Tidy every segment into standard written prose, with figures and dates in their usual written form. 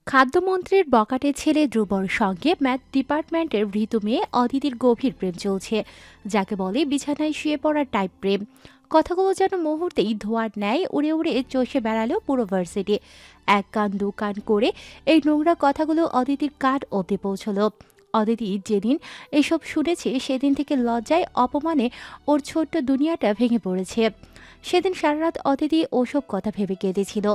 খাদ্যমন্ত্রীর বকাটে ছেলে ধ্রুবর সঙ্গে ম্যাথ ডিপার্টমেন্টের ভৃত মেয়ে অদিতির গভীর প্রেম চলছে, যাকে বলে বিছানায় শুয়ে পড়ার টাইপ প্রেম। কথাগুলো যেন মুহূর্তেই ধোঁয়ার ন্যায় উড়ে উড়ে চষে বেড়ালো পুরো ভার্সিটি। এক কান দু কান করে এই নোংরা কথাগুলো অদিতির কান অবধি পৌঁছলো। অদিতি যেদিন এসব শুনেছে সেদিন থেকে লজ্জায় অপমানে ওর ছোট্ট দুনিয়াটা ভেঙে পড়েছে। সেদিন সারা রাত অদিতি ওসব কথা ভেবে কেঁদেছিল।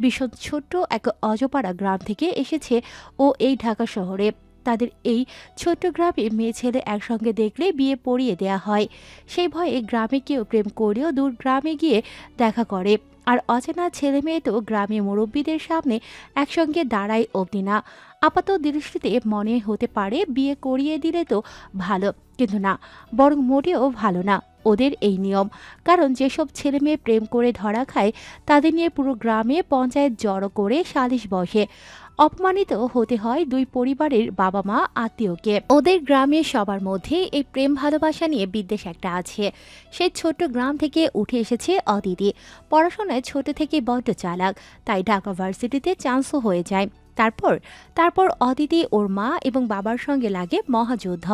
ভীষণ ছোট্ট এক অজপাড়া গ্রাম থেকে এসেছে ও এই ঢাকা শহরে। তাদের এই ছোট্ট গ্রামে মেয়ে ছেলে একসঙ্গে দেখলে বিয়ে পড়িয়ে দেয়া হয়। সেই ভয়ে গ্রামে কেউ প্রেম করলেও দূর গ্রামে গিয়ে দেখা করে। আর অচেনা ছেলে মেয়ে তো গ্রামে মুরব্বীদের সামনে একসঙ্গে দাঁড়ায় অবধি না। আপাত দৃষ্টিতে মনে হতে পারে বিয়ে করিয়ে দিলে তো ভালো, কিন্তু না, বরং মোটেও ভালো না ওদের এই নিয়ম। কারণ যেসব ছেলে মেয়ে প্রেম করে ধরা খায় তাদের নিয়ে পুরো গ্রামে পঞ্চায়েত জড়ো করে সালিশ বসে। অপমানিত হতে হয় দুই পরিবারের বাবা মা আত্মীয়কে। ওদের গ্রামের সবার মধ্যে এই প্রেম ভালোবাসা নিয়ে বিদ্বেষ একটা আছে। সেই ছোট্ট গ্রাম থেকে উঠে এসেছে অদিতি। পড়াশোনায় ছোট থেকে বড্ড চালাক, তাই ঢাকা ভার্সিটিতে চান্সও হয়ে যায়। তারপর তারপর অদিতি ওর মা এবং বাবার সঙ্গে লাগে মহাযুদ্ধ।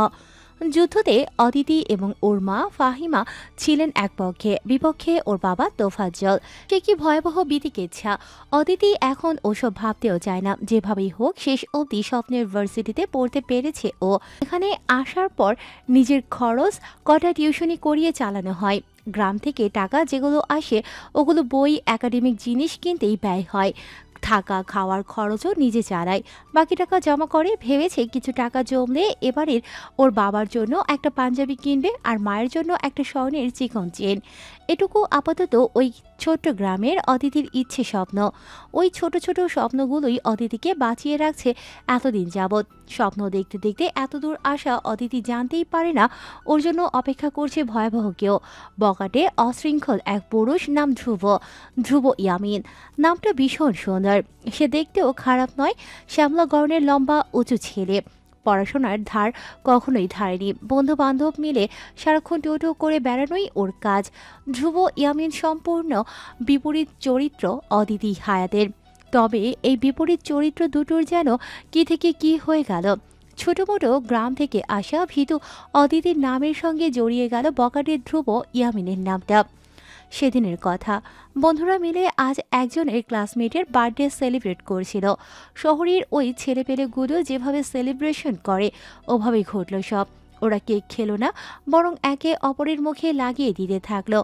যুদ্ধতে অদিতি এবং ওর মা ফাহিমা ছিলেন এক পক্ষে, বিপক্ষে ওর বাবা তোফাজ্জল। সে কি ভয়াবহ বিতিকিচ্ছা! অদিতি এখন ওসব ভাবতেও চায় না। যেভাবেই হোক শেষ অবধি স্বপ্নের ভার্সিটিতে পড়তে পেরেছে ও। এখানে আসার পর নিজের খরচ কটা টিউশনি করিয়ে চালানো হয়। গ্রাম থেকে টাকা যেগুলো আসে ওগুলো বই একাডেমিক জিনিস কিনতেই ব্যয় হয়। থাকা খাওয়ার খরচও নিজে চালায়। বাকি টাকা জমা করে ভেবেছে কিছু টাকা জমলে এবারের ওর বাবার জন্য একটা পাঞ্জাবি কিনবে আর মায়ের জন্য একটা স্বর্ণের চিকন চেন। এটুকু আপাতত ওই ছোট্ট গ্রামের অদিতির ইচ্ছে স্বপ্ন। ওই ছোট ছোট স্বপ্নগুলোই অদিতিকে বাঁচিয়ে রাখছে এতদিন যাবৎ। স্বপ্ন দেখতে দেখতে এতদূর আসা অদিতি জানতেই পারে না ওর জন্য অপেক্ষা করছে ভয়াবহ কেউ। বকাটে অশৃঙ্খল এক পুরুষ, নাম ধ্রুব। ধ্রুব ইয়ামিন নামটা ভীষণ সুন্দর। সে দেখতেও খারাপ নয়। শ্যামলা গড়নের লম্বা উঁচু ছেলে। পড়াশোনার ধার কখনোই ধারেনি। বন্ধু বান্ধব মিলে সারাক্ষণ টোটো করে বেড়ানোই ওর কাজ। ধ্রুব ইয়ামিন সম্পূর্ণ বিপরীত চরিত্র অদিতি হায়াতের। তবে এই বিপরীত চরিত্র দুটোর যেন কি থেকে কি হয়ে গেল। ছোট মোটো গ্রাম থেকে আসা ভীতু অদিতির নামের সঙ্গে জড়িয়ে গেল বকাটের ধ্রুব ইয়ামিনের নামটা। সেদিনের কথা, বন্ধুরা মিলে আজ একজনের ক্লাসমেটের বার্থডে সেলিব্রেট করছিল। শহরের ওই ছেলেপেলেগুলো যেভাবে সেলিব্রেশন করে ওভাবেই ঘটল সব। ওরা কেক খেলো না, বরং একে অপরের মুখে লাগিয়ে দিতে থাকলো।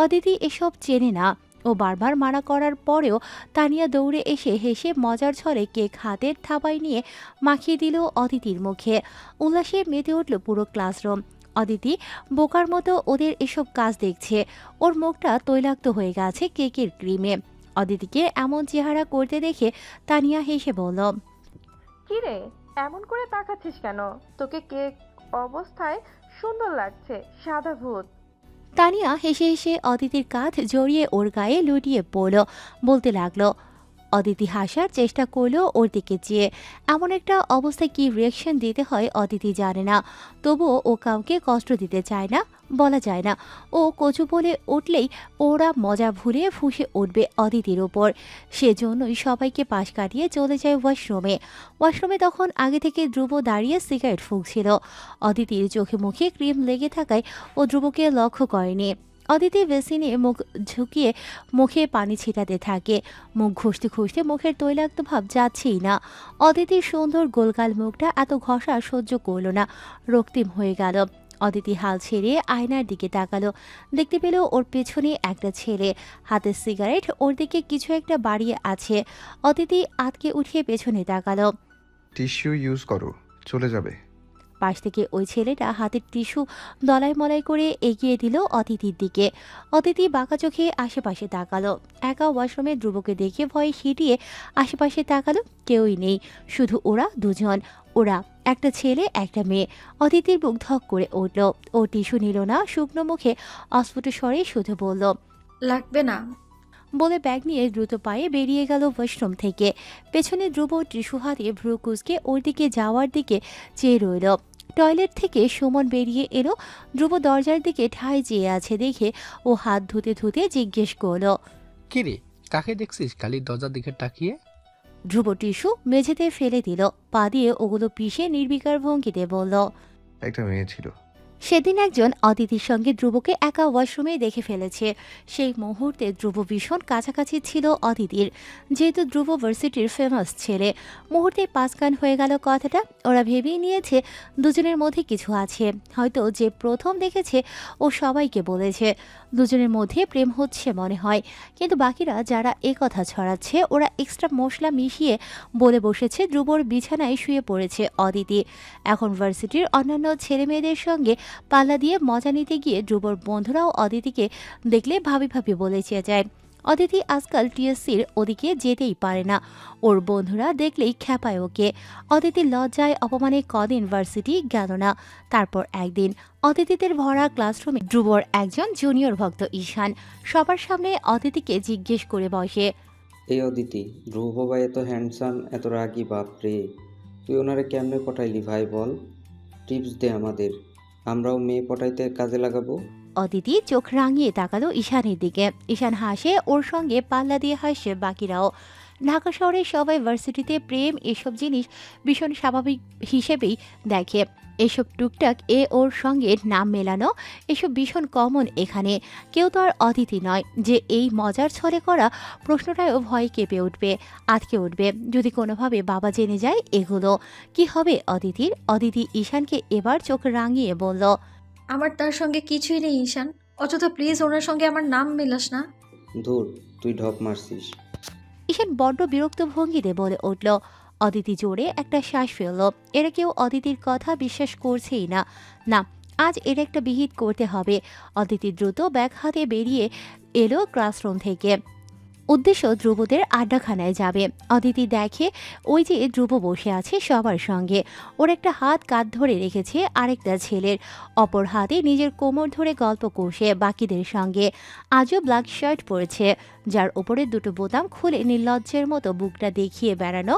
অদিতি এসব চেনে না। ও বারবার মানা করার পরেও তানিয়া দৌড়ে এসে হেসে মজার ছলে কেক হাতের থাবায় নিয়ে মাখিয়ে দিল অদিতির মুখে। উল্লাসে মেতে উঠল পুরো ক্লাসরুম। অদিতি বোকার মতো ওদের এসব কাজ দেখছে। ওর মুখটা তৈলাক্ত হয়ে গেছে কেকের ক্রিমে। অদিতিকে এমন চেহারা করতে দেখে তানিয়া হেসে বলল, কিরে, এমন করে তাকাচ্ছিস কেন? তোকে কেক অবস্থায় সুন্দর লাগছে, সাদা ভূত। তানিয়া হেসে হেসে অদিতির কাঁধ জড়িয়ে ওর গায়ে লুটিয়ে পড়ল। বলতে লাগলো, অদিতি হাসার চেষ্টা করলো ওর দিকে চেয়ে। এমন একটা অবস্থায় কি রিয়াকশন দিতে হয় অদিতি জানে না। তবুও ও কাউকে কষ্ট দিতে চায় না, বলা যায় না। ও কচু বলে উঠলেই ওরা মজা ভুলে ফুঁসে উঠবে অদিতির ওপর। সেজন্যই সবাইকে পাশ কাটিয়ে চলে যায় ওয়াশরুমে। ওয়াশরুমে তখন আগে থেকে ধ্রুব দাঁড়িয়ে সিগারেট ফুঁকছিল। অদিতির চোখে মুখে ক্রিম লেগে থাকায় ও ধ্রুবকে লক্ষ্য করেনি। অদিতি বেসিনে মুখ ঝুঁকিয়ে মুখে পানি ছিটাতে থাকে। মুখ ঘষতে ঘষতে মুখের তৈলাক্ত ভাব যাচ্ছেই না। অদিতির সুন্দর গোলগাল মুখটা এত ঘষা সহ্য করল না, রক্তিম হয়ে গেল। অদিতি হাল ছেড়ে আয়নার দিকে তাকালো। দেখতে পেল ওর পেছনে একটা ছেলে, হাতে সিগারেট, ওর দিকে কিছু একটা বাড়িয়ে আছে। অদিতি আতকে উঠিয়ে পেছনে তাকালো। টিস্যু ইউজ করো, চলে যাবে। পাশ থেকে ওই ছেলেটা হাতের টিস্যু দলাই মলাই করে এগিয়ে দিল অদিতির দিকে। অদিতি বাঁকা চোখে আশেপাশে তাকালো। একা ওয়াশরুমে ধ্রুবকে দেখে ভয়ে হিটিয়ে আশেপাশে তাকালো। কেউই নেই, শুধু ওরা দুজন। ওরা একটা ছেলে একটা মেয়ে। অদিতির বুক ধক করে উঠল। ও টিস্যু নিল না, শুকনো মুখে অস্ফুট স্বরে শুধু বলল, লাগবে না। বলে ব্যাগ নিয়ে দ্রুত পায়ে বেরিয়ে গেল ওয়াশরুম থেকে। পেছনে ধ্রুব টিস্যু হাতে ভ্রু কুঁচকে ওর দিকে যাওয়ার দিকে চেয়ে রইল। টয়লেট থেকে সুমন বেরিয়ে এলো। ধ্রুব দরজার দিকে ঠায় চেয়ে আছে দেখে ও হাত ধুতে ধুতে জিজ্ঞেস করলো, কিরে, কাকে দেখছিস খালি দরজার দিকে তাকিয়ে? ধ্রুব টিস্যু মেঝেতে ফেলে দিল, পা দিয়ে ওগুলো পিষে নির্বিকার ভঙ্গিতে বলল, একটা মেয়ে ছিল। সেদিন একজন অতিথির সঙ্গে ধ্রুবকে একা ওয়াশরুমে দেখে ফেলেছে। সেই মুহূর্তে ধ্রুব ভীষণ কাছাকাছি ছিল অদিতির, যেহেতু ধ্রুব ভার্সিটির ফেমাস ছেলে। মুহূর্তে পাসকান হয়ে গেল কথাটা। ওরা ভেবেই নিয়েছে দুজনের মধ্যে কিছু আছে, হয়তো যে প্রথম দেখেছে ও সবাইকে বলেছে দুজনের মধ্যে প্রেম হচ্ছে মনে হয়। কিন্তু বাকিরা যারা কথা ছড়াচ্ছে ওরা এক্সট্রা মশলা মিশিয়ে বলে বসেছে ধ্রুবর বিছানায় শুয়ে পড়েছে অদিতি। এখন ভার্সিটির অন্যান্য ছেলে মেয়েদের সঙ্গে পাল্লা দিয়ে মজা নিতে গিয়ে ধ্রুবর বন্ধুরাও অদিতিকে দেখলে ভাবি ভাবি বলে চেয়ে যায়। অদিতি আজকাল টিএসসির ওদিকে যেতেই পারে না, ওর বন্ধুরা দেখলেই খ্যাপায় ওকে। অদিতি লজ্জায় অপমানে কদিন ভার্সিটি গেল না। তারপর একদিন অতিথিদের ভরা ক্লাসরুমে ধ্রুবর একজন জুনিয়র ভক্ত ঈশান সবার সামনে অদিতিকে জিজ্ঞেস করে বসে, এই অদিতি, ধ্রুব ভাই এত হ্যান্ডসাম, এত রাগী, বাপ রে! তুই ওনারে কেমনে পটাইলি ভাই বল? টিপস দে আমাদের, আমরাও মেয়ে পটাইতে কাজে লাগাবো। অদিতি চোখ রাঙিয়ে তাকালো ঈশানের দিকে। ঈশান হাসে, ওর সঙ্গে পাল্লা দিয়ে হাসে বাকিরাও। ঢাকা শহরের সবাই ভার্সিটিতে প্রেম এসব জিনিস ভীষণ স্বাভাবিক হিসেবেই দেখে। এসব টুকটাক ওর সঙ্গে নাম মেলানো এসব ভীষণ কমন এখানে। কেউ তো আর অতিথি নয় যে এই মজার ছলে করা প্রশ্নটাও ভয়ে কেঁপে উঠবে, আটকে উঠবে যদি কোনোভাবে বাবা জেনে যায় এগুলো। কি হবে অদিতির? অদিতি ঈশানকে এবার চোখ রাঙিয়ে বলল, আমার তার সঙ্গে কিছুই নেই ঈশান, অযথা প্লিজ ওনার সঙ্গে আমার নাম মেলাস না। ধুর, তুই ঢপ মারছিস। ঈশান বড্ড বিরক্ত ভঙ্গিতে বলে উঠল। অদিতি জোরে একটা শ্বাস ফেলল। এরা কেউ অদিতির কথা বিশ্বাস করছেই না। না, আজ এর একটা বিহিত করতে হবে। অদিতি দ্রুত ব্যাগ হাতে বেরিয়ে এলো ক্লাসরুম থেকে। উদ্দেশ্য ধ্রুবদের আড্ডাখানায় যাবে। অদিতি দেখে ওই যে ধ্রুব বসে আছে সবার সঙ্গে। ওর একটা হাত কাঁধ ধরে রেখেছে আরেকটা ছেলের, অপর হাতে নিজের কোমর ধরে গল্প করছে বাকিদের সঙ্গে। আজও ব্ল্যাক শার্ট পরেছে, যার ওপরে দুটো বোতাম খুলে নির্লজ্জের মতো বুকটা দেখিয়ে বেড়ানো।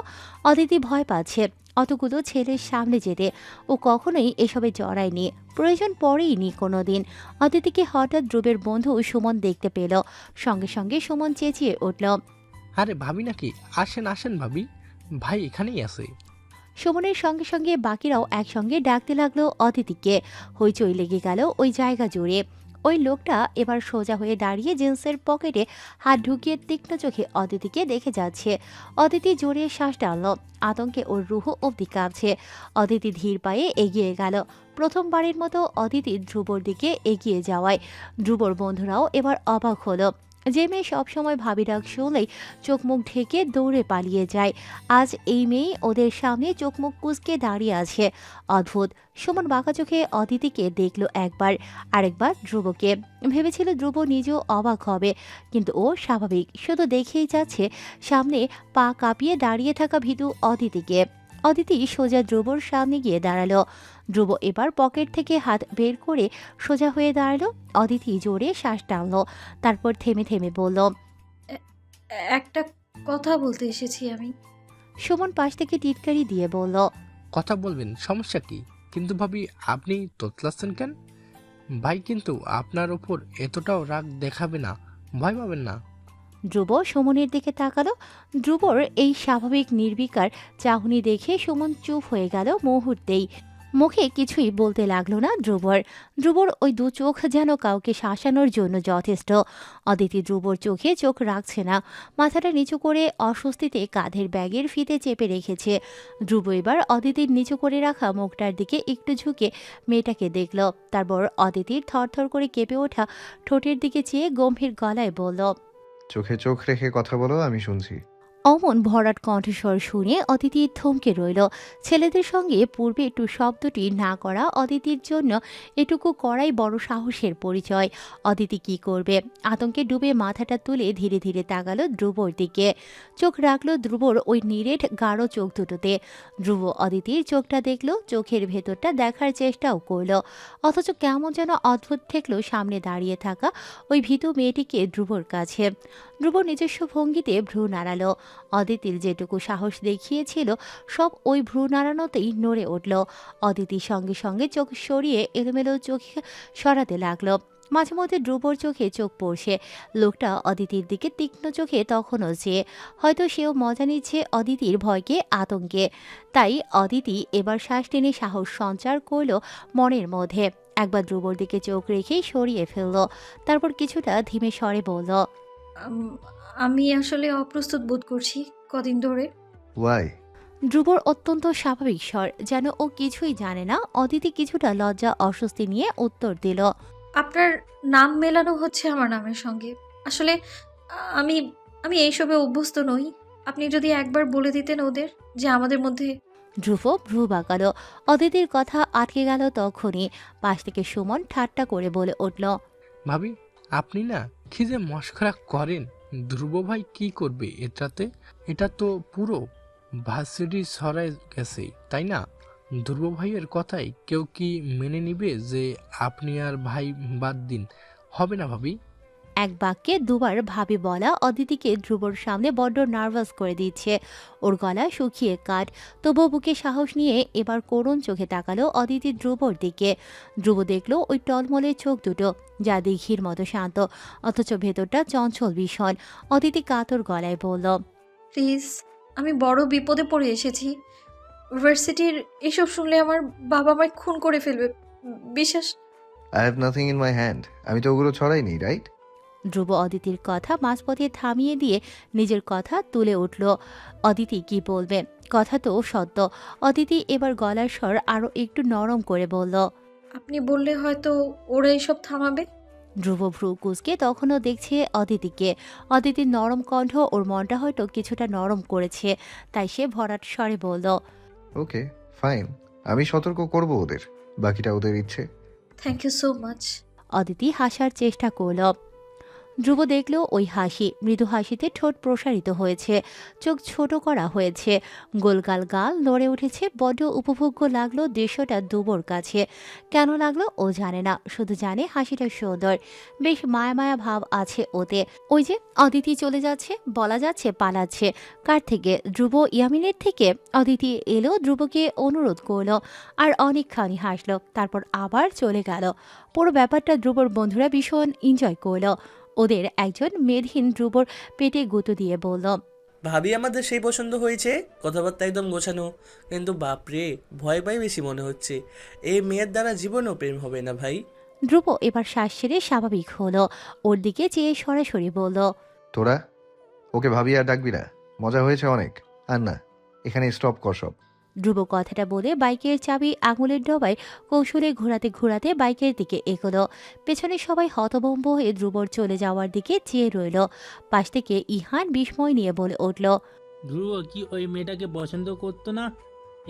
অদিতি ভয় পাচ্ছে অতগুলো ছেলের সামনে যেতে। ও কখনোই এসবে জড়ায়নি, প্রয়োজন পড়েইনি কোনোদিন। অদিতিকে হঠাৎ ধ্রুবের বন্ধু সুমন দেখতে পেল। সঙ্গে সঙ্গে সুমন চেঁচিয়ে উঠল, আরে ভাবি নাকি? আসেন আসেন ভাবি, ভাই এখানেই আছে। সুমনের সঙ্গে সঙ্গে বাকিরাও একসঙ্গে ডাকতে লাগলো অদিতিকে। হইচই লেগে গেল ওই জায়গা জুড়ে। ওই লোকটা এবার সোজা হয়ে দাঁড়িয়ে জিন্সের পকেটে হাত ঢুকিয়ে তীক্ষ্ণ চোখে অদিতিকে দেখে যাচ্ছে। অদিতি জোরে শ্বাস টানল, আতঙ্কে ওর রুহ অবধি কাঁপছে। অদিতি ধীর পায়ে এগিয়ে গেল। প্রথমবারের মতো অদিতি ধ্রুবর দিকে এগিয়ে যাওয়ায় ধ্রুবর বন্ধুরাও এবার অবাক হলো। যে মেয়ে সবসময় ভাবি ডাক শুনলেই চোখ মুখ ঢেকে দৌড়ে পালিয়ে যায়, আজ এই মেয়ে ওদের সামনে চোখ মুখ কুঁচকে দাঁড়িয়ে আছে। অদ্ভুত। সুমন বাঁকা চোখে অদিতিকে দেখল একবার, আরেকবার ধ্রুবকে। ভেবেছিল ধ্রুব নিজেও অবাক হবে, কিন্তু ও স্বাভাবিক, শুধু দেখেই যাচ্ছে সামনে পা কাঁপিয়ে দাঁড়িয়ে থাকা ভীতু অদিতিকে। অদিতি সোজা ধ্রুবর সামনে গিয়ে দাঁড়ালো। ধ্রুব এবার পকেট থেকে হাত বের করে সোজা হয়ে দাঁড়ালো। অদিতি জোরে শ্বাস টানলো, তারপর থেমে থেমে বলল, একটা কথা বলতে এসেছি আমি। সুমন পাশ থেকে টিটকারি দিয়ে বলল, কথা বলবেন, সমস্যা কি? কিন্তু ভাবি আপনি তোতলাচ্ছেন কেন? ভাই কিন্তু আপনার ওপর এতটাও রাগ দেখাবে না, ভয় পাবেন না। ধ্রুব সুমনের দিকে তাকালো। ধ্রুবর এই স্বাভাবিক নির্বিকার চাহনি দেখে সুমন চুপ হয়ে গেল মুহূর্তেই। মুখে কিছুই বলতে লাগলো না ধ্রুবর ওই দু চোখ যেন কাউকে শাসানোর জন্য যথেষ্ট। অদিতি ধ্রুবর চোখে চোখ রাখছে না, মাথাটা নিচু করে অস্বস্তিতে কাঁধের ব্যাগের ফিতে চেপে রেখেছে। ধ্রুব এবার অদিতির নিচু করে রাখা মুখটার দিকে একটু ঝুঁকে মেয়েটাকে দেখল। তারপর অদিতির থরথর করে কেঁপে ওঠা ঠোঁটের দিকে চেয়ে গম্ভীর গলায় বলল, চোখে চোখ রেখে কথা বলো, আমি শুনছি। অমন ভরাট কণ্ঠস্বর শুনে অদিতি থমকে রইল। ছেলেদের সঙ্গে পূর্বে একটু শব্দটি না করা অদিতির জন্য এটুকু করাই বড় সাহসের পরিচয়। অদিতি কি করবে? আতঙ্কে ডুবে মাথাটা তুলে ধীরে ধীরে তাকালো ধ্রুবর দিকে। চোখ রাখলো ধ্রুবর ওই নিরেট গাঢ় চোখ দুটোতে। ধ্রুব অদিতির চোখটা দেখলো, চোখের ভেতরটা দেখার চেষ্টাও করলো। অথচ কেমন যেন অদ্ভুত ঠেকলো সামনে দাঁড়িয়ে থাকা ওই ভীতু মেয়েটিকে ধ্রুবর কাছে। ধ্রুব নিজস্ব ভঙ্গিতে ভ্রু নাড়ালো। অদিতির যেটুকু সাহস দেখিয়েছিল সব ওই ভ্রু নাড়ানোতেই নড়ে উঠল। অদিতির সঙ্গে সঙ্গে চোখ সরিয়ে এলোমেলো চোখে সরাতে লাগলো। মাঝে মধ্যে ধ্রুবর চোখে চোখ পড়ছে। লোকটা অদিতির দিকে তীক্ষ্ণ চোখে তখনও চেয়ে, হয়তো সেও মজা নিচ্ছে অদিতির ভয়কে আতঙ্কে। তাই অদিতি এবার শ্বাস টেনে সাহস সঞ্চার করল মনের মধ্যে। একবার ধ্রুবর দিকে চোখ রেখেই সরিয়ে ফেলল, তারপর কিছুটা ধীমে স্বরে বলল, আম, আমি আসলে অপ্রস্তুত বোধ করছি কদিন ধরে। ওয়াই? ধ্রুবর অত্যন্ত স্বাভাবিক স্বর, যেন ও কিছুই জানে না। অদিতি কিছুটা লজ্জা অস্বস্তি নিয়ে উত্তর দিল, আপনার নাম মেলানো হচ্ছে আমার নামের সঙ্গে। আসলে আমি আমি এইসবে অভ্যস্ত নই। আপনি যদি একবার বলে দিতেন ওদের যে আমাদের মধ্যে। ধ্রুব ভ্রু বাঁকালো। অদিতির কথা আটকে গেল তখনই। পাশ থেকে সুমন ঠাট্টা করে বলে উঠল, ভাবি আপনি না কি যে মশকরা করেন। ধ্রুব ভাই কি করবে এটাতে? এটা তো পুরো ভার্সিটি ছড়ায় গেছে, তাই না? ধ্রুব ভাইয়ের কথাই কেউ কি মেনে নিবে যে আপনি আর ভাই বাদ দিন? হবে না ভাবি। এক বাক্যে দুবার ভাবি বলা অদিতিকে ধ্রুবর সামনে বড্ড নার্ভাস করে দিচ্ছে। ওর গলা শুকিয়ে কাঠ, তবুও বুকে সাহস নিয়ে এবার করুণ চোখে তাকালো অদিতি ধ্রুবর দিকে। ধ্রুব দেখলো ওই টলমলে চোখ দুটো, যা দিঘির মতো শান্ত, অথচ ভেতরটা চঞ্চল ভীষণ। অদিতি কাতর গলায় বলল, প্লিজ, আমি বড় বিপদে পড়ে এসেছি। ভার্সিটির এসব শুনলে আমার বাবা আমায় খুন করে ফেলবে। বিশ্বাস। I have nothing in my hand. আমি তো ওগুলো ছড়াইনি, রাইট? ধ্রুব অদিতির কথা মাঝপথে থামিয়ে দিয়ে নিজের কথা তুলে উঠল। অদিতি কি বলবে? কথা তো সত্য। অদিতি এবার গলার স্বর আরও একটু নরম করে বলল, আপনি বললে হয়তো ওরা এসব থামাবে। ধ্রুব ভ্রু কুঁচকে তখনও দেখছে অদিতিকে। অদিতির নরম কণ্ঠ ওর মনটা হয়তো কিছুটা নরম করেছে, তাই সে ভরাট স্বরে বলল, ওকে, ফাইন। আমি সতর্ক করব ওদের, বাকিটা ওদের ইচ্ছে। Thank you so much. Aditi হাসার চেষ্টা করল। ধ্রুব দেখল ওই হাসি, মৃদু হাসিতে ঠোঁট প্রসারিত হয়েছে, চোখ ছোট করা হয়েছে, গোলগাল গাল নড়ে উঠেছে। বড্ড উপভোগ্য লাগলো দৃশ্যটা ধ্রুবর কাছে। কেন লাগলো ও জানে না, শুধু জানে হাসিটা সুন্দর, বেশ মায়া মায়া ভাব আছে ওতে। ওই যে অদিতি চলে যাচ্ছে, বলা যাচ্ছে পালাচ্ছে। কার থেকে? ধ্রুব ইয়ামিনের থেকে। অদিতি এলো, ধ্রুবকে অনুরোধ করলো, আর অনেকখানি হাসলো, তারপর আবার চলে গেল। পুরো ব্যাপারটা ধ্রুবর বন্ধুরা ভীষণ এনজয় করলো। ওদের একজন মেদহীন ধ্রুবর পেটে গুঁতো দিয়ে বলল, ভাবি আমাদের সেই পছন্দ হয়েছে, কথাবার্তা একদম গোছানো, কিন্তু বাপরে ভয় পাই বেশি মনে হচ্ছে। এই মেয়ের দ্বারা জীবনেও প্রেম হবে না ভাই। ধ্রুব এবার শ্বাস ছেড়ে স্বাভাবিক হলো, ওর দিকে চেয়ে সরাসরি বলল, তোরা ওকে ভাবি আর ডাকবি না। মজা হয়েছে অনেক, আর না, এখানে স্টপ কর সব। ধ্রুব কথাটা বলে বাইকের চাবি আঙুলের ডবায় কৌশলে ঘোরাতে ঘোরাতে বাইকের দিকে এগোলো। পেছনে সবাই হতভম্ব হয়ে ধ্রুবর চলে যাওয়ার দিকে চেয়ে রইল। পাশ থেকে ইহান বিস্ময় নিয়ে বলে উঠল, ধ্রুব কি ওই মেয়েটাকে পছন্দ করতো না?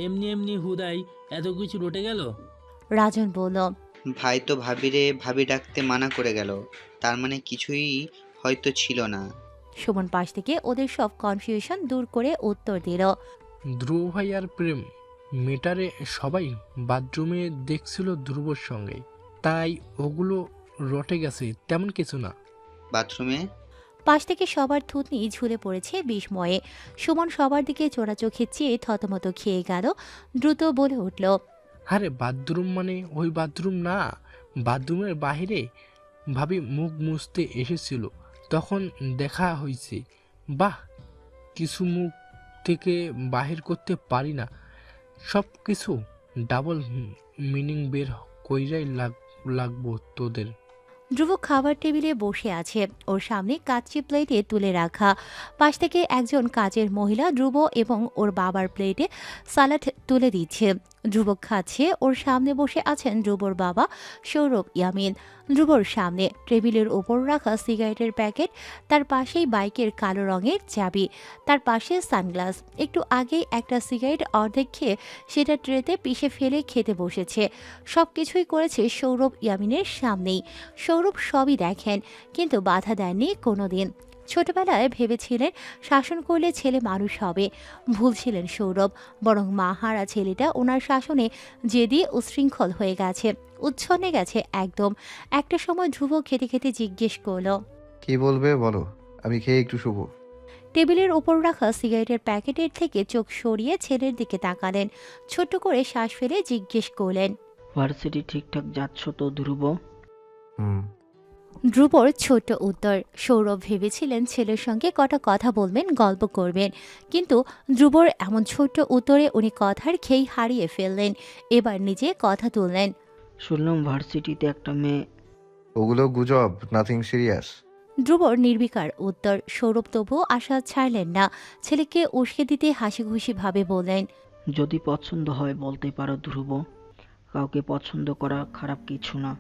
এমনি এমনি হুদাই এত কিছু রটে গেল। রাজন বলল, ভাই তো ভাবিরে ভাবি ডাকতে মানা করে গেল, তার মানে কিছুই হয়তো ছিল না। সুমন পাশ থেকে ওদের সব কনফিউশন দূর করে উত্তর দিল, ধ্রুব ভাই আর প্রেম মেটারে সবাই বাথরুমে দেখছিল ধ্রুবর সঙ্গে, তাই ওগুলো রটে গেছে, তেমন কিছু না। বাথরুমে? পাশ থেকে সবার থুতনি ঝুলে পড়েছে বিস্ময়ে। সুমন সবার দিকে চোরা চোখে চেয়ে থতমত খেয়ে গেল, দ্রুত বলে উঠল, আরে বাথরুম মানে ওই বাথরুম না, বাথরুমের বাইরে ভাবি মুখ মুছতে এসেছিল, তখন দেখা হয়েছে। বাহ, কিছু মুখ থেকে বাহির করতে পারি না, সব কিছু ডাবল মিনিং বের কইরাই লাগবো তোদের। ধ্রুব খাবার টেবিলে বসে আছে, ওর সামনে কাচ্চি প্লেটে তুলে রাখা। পাশ থেকে একজন কাজের মহিলা ধ্রুব এবং ওর বাবার প্লেটে সালাড তুলে দিচ্ছে। ধ্রুব খাচ্ছে, ওর সামনে বসে আছেন ধ্রুবর বাবা সৌরভ ইয়ামিন। ধ্রুবর সামনে টেবিলের ওপর রাখা সিগারেটের প্যাকেট, তার পাশেই বাইকের কালো রঙের চাবি, তার পাশে সানগ্লাস। একটু আগেই একটা সিগারেট অর্ধেক খেয়ে সেটা ট্রেতে পিষে ফেলে খেতে বসেছে। সব কিছুই করেছে সৌরভ ইয়ামিনের সামনেই। সৌরভ সবই দেখেন, কিন্তু বাধা দেননি কোনোদিন। ছোটবেলায় ভেবেছিলেন শাসন করলে ছেলে মানুষ হবে, ভুল ছিলেন সৌরভ। বরং মাহারা ছেলেটা ওনার শাসনে জেদি উশৃঙ্খল হয়ে গেছে, উচ্ছন্নে গেছে একদম। একটা সময় ধ্রুব খেতে খেতে জিজ্ঞেস করলো, কি বলবে বলো, আমি খেয়ে একটু শুভ। টেবিলের ওপর রাখা সিগারেটের প্যাকেটের থেকে চোখ সরিয়ে ছেলের দিকে তাকালেন, ছোট্ট করে শ্বাস ফেলে জিজ্ঞেস করলেন, ভার্সিটি ঠিকঠাক যাচ্ছ তো ধ্রুব? হুম, ধ্রুবর ছোট্ট উত্তর। সৌরভ ভেবেছিলেন ছেলের সঙ্গে কটা কথা বলবেন, গল্প করবেন, কিন্তু ধ্রুবর এমন ছোট্ট উত্তরে উনি কথার খেই হারিয়ে ফেললেন। এবার নিজে কথা তুললেন। শুনলাম ভার্সিটিতে একটা মেয়ে। ওগুলো গুজব, নাথিং সিরিয়াস। ধ্রুবর নির্বিকার উত্তর। সৌরভ তবুও আশা ছাড়লেন না। ছেলেকে উস্কে দিতে হাসি খুশি ভাবে বললেন, যদি পছন্দ হয় বলতে পারো ধ্রুব, কাউকে পছন্দ করা খারাপ কিছু না।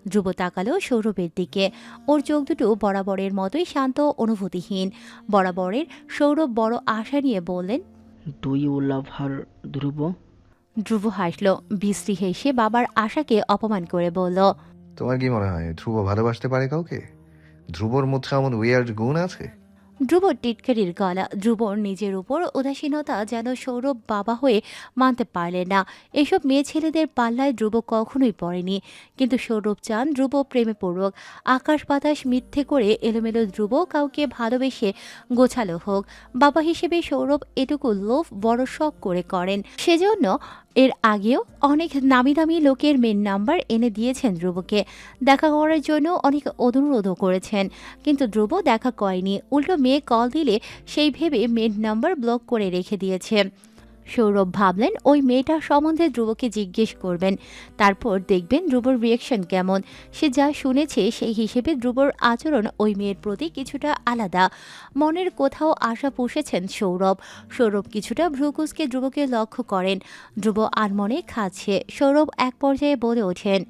ধ্রুব তাকালো সৌরভের দিকে। ওর চোখ দুটো বরাবরের মতোই শান্ত, অনুভূতিহীন। বরাবরের সৌরভ বড় আশা নিয়ে বললেন, ডু ইউ লাভ হার ধ্রুব? ধ্রুব হাসল, বিশ্রী হেসে বাবার আশাকে অপমান করে বলল, তোমার কি মনে হয় ধ্রুব ভালোবাসতে পারে কাউকে? ধ্রুবর মধ্যে এমন উইয়ার্ড গুণ আছে? ধ্রুব টিটকারির গলা। ধ্রুবর নিজের উপর উদাসীনতা যেন সৌরভ বাবা হয়ে মানতে পারলেন না। এসব মেয়ে ছেলেদের পাল্লায় ধ্রুব কখনোই পড়েনি, কিন্তু সৌরভ চান ধ্রুব প্রেমে পড়ুক। আকাশ বাতাস মিথ্যে করে এলোমেলো ধ্রুব কাউকে ভালোবেসে গোছালো হোক। বাবা হিসেবে সৌরভ এটুকু লোভ বড় শখ করে করেন। সেজন্য এর আগেও অনেক নামি দামি লোকের মেন নাম্বার এনে দিয়েছেন ধ্রুবকে। দেখা করার জন্য অনেক অনুরোধও করেছেন, কিন্তু ধ্রুব দেখা করেনি। উল্টো মেয়ে কল দিলে সেই ভেবে মেন নাম্বার ব্লক করে রেখে দিয়েছে। সৌরভ ভাবলেন ওই মেয়েটার সম্বন্ধে ধ্রুবকে জিজ্ঞেস করবেন, তারপর দেখবেন ধ্রুবর রিয়েকশন কেমন। সে যা শুনেছে সেই হিসেবে ধ্রুবর আচরণ ওই মেয়ের প্রতি কিছুটা আলাদা। মনের কোথাও আশা পুষেছেন সৌরভ। সৌরভ কিছুটা ভ্রুকুচকে ধ্রুবকে লক্ষ্য করেন। ধ্রুব আনমনে খাচ্ছে। সৌরভ এক পর্যায়ে বলে ওঠেন,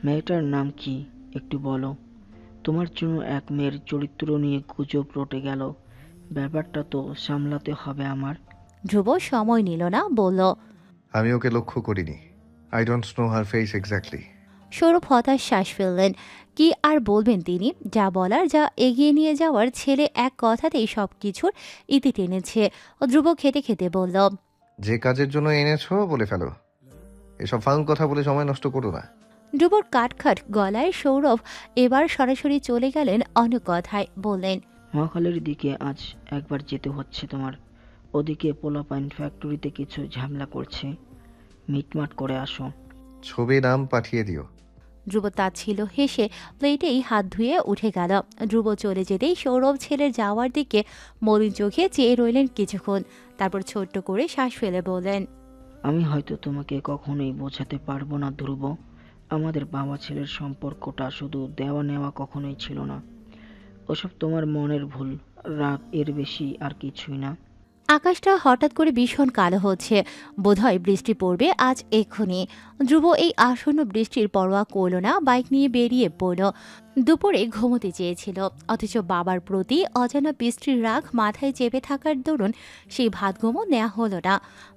মেয়েটার নাম কি একটু বলো? তোমার জন্য এক মেয়ের চরিত্র নিয়ে গুজব রটে গেল, ব্যাপারটা তো সামলাতে হবে আমার। ধ্রুব সময় নিল না, বলল, আমি ওকে লক্ষ্য করিনি। I don't know her face exactly. Sourav হতাশ শ্বাস ফেললেন। কি আর বলবেন তিনি? যা বলার, যা এগিয়ে নিয়ে যাওয়ার, ছেলে এক কথাতেই সব কিছুর ইতি টেনেছে। ধ্রুব খেতে খেতে বলল, যে কাজের জন্য এনেছো বলে ফেলো। এসব ফাউল কথা বলে সময় নষ্ট করো না। ধ্রুবর কাটখাট গলায় সৌরভ এবার সরাসরি চলে গেলেন অন্য কথায়। বললেন, মহাখালীর দিকে আজ একবার যেতে হচ্ছে তোমার। ওদিকে পোলাপাইন ফ্যাক্টরিতে কিছু ঝামেলা করছে, মিটমাট করে আসো। ছবি নাম পাঠিয়ে দিও। ধ্রুব তাচ্ছিল হেসে প্লেটেই হাত ধুয়ে উঠে গেল। ধ্রুব চলে যেতেই সৌরভ ছেলের যাওয়ার দিকে মলিন চোখে চেয়ে রইলেন কিছুক্ষণ। তারপর ছোট্ট করে শ্বাস ফেলে বললেন, আমি হয়তো তোমাকে কখনোই বোঝাতে পারবো না ধ্রুব, আমাদের বাবা ছেলের সম্পর্কটা শুধু দেওয়া নেওয়া কখনোই ছিল না। ওসব তোমার মনের ভুল, রাগ, এর বেশি আর কিছুই না। আকাশটা হঠাৎ করে ভীষণ কালো হচ্ছে। বোধহয় বৃষ্টি পড়বে আজ এক্ষুনি। ধ্রুব এই আসন্ন বৃষ্টির পরোয়া করল না, বাইক নিয়ে বেরিয়ে পড়ল। দুপুরে ঘুমোতে চেয়েছিল, অথচ বাবার প্রতি অজানা বৃষ্টির রাগ মাথায় চেপে থাকার দরুন সেই ভাতঘুমও নেওয়া হলো না।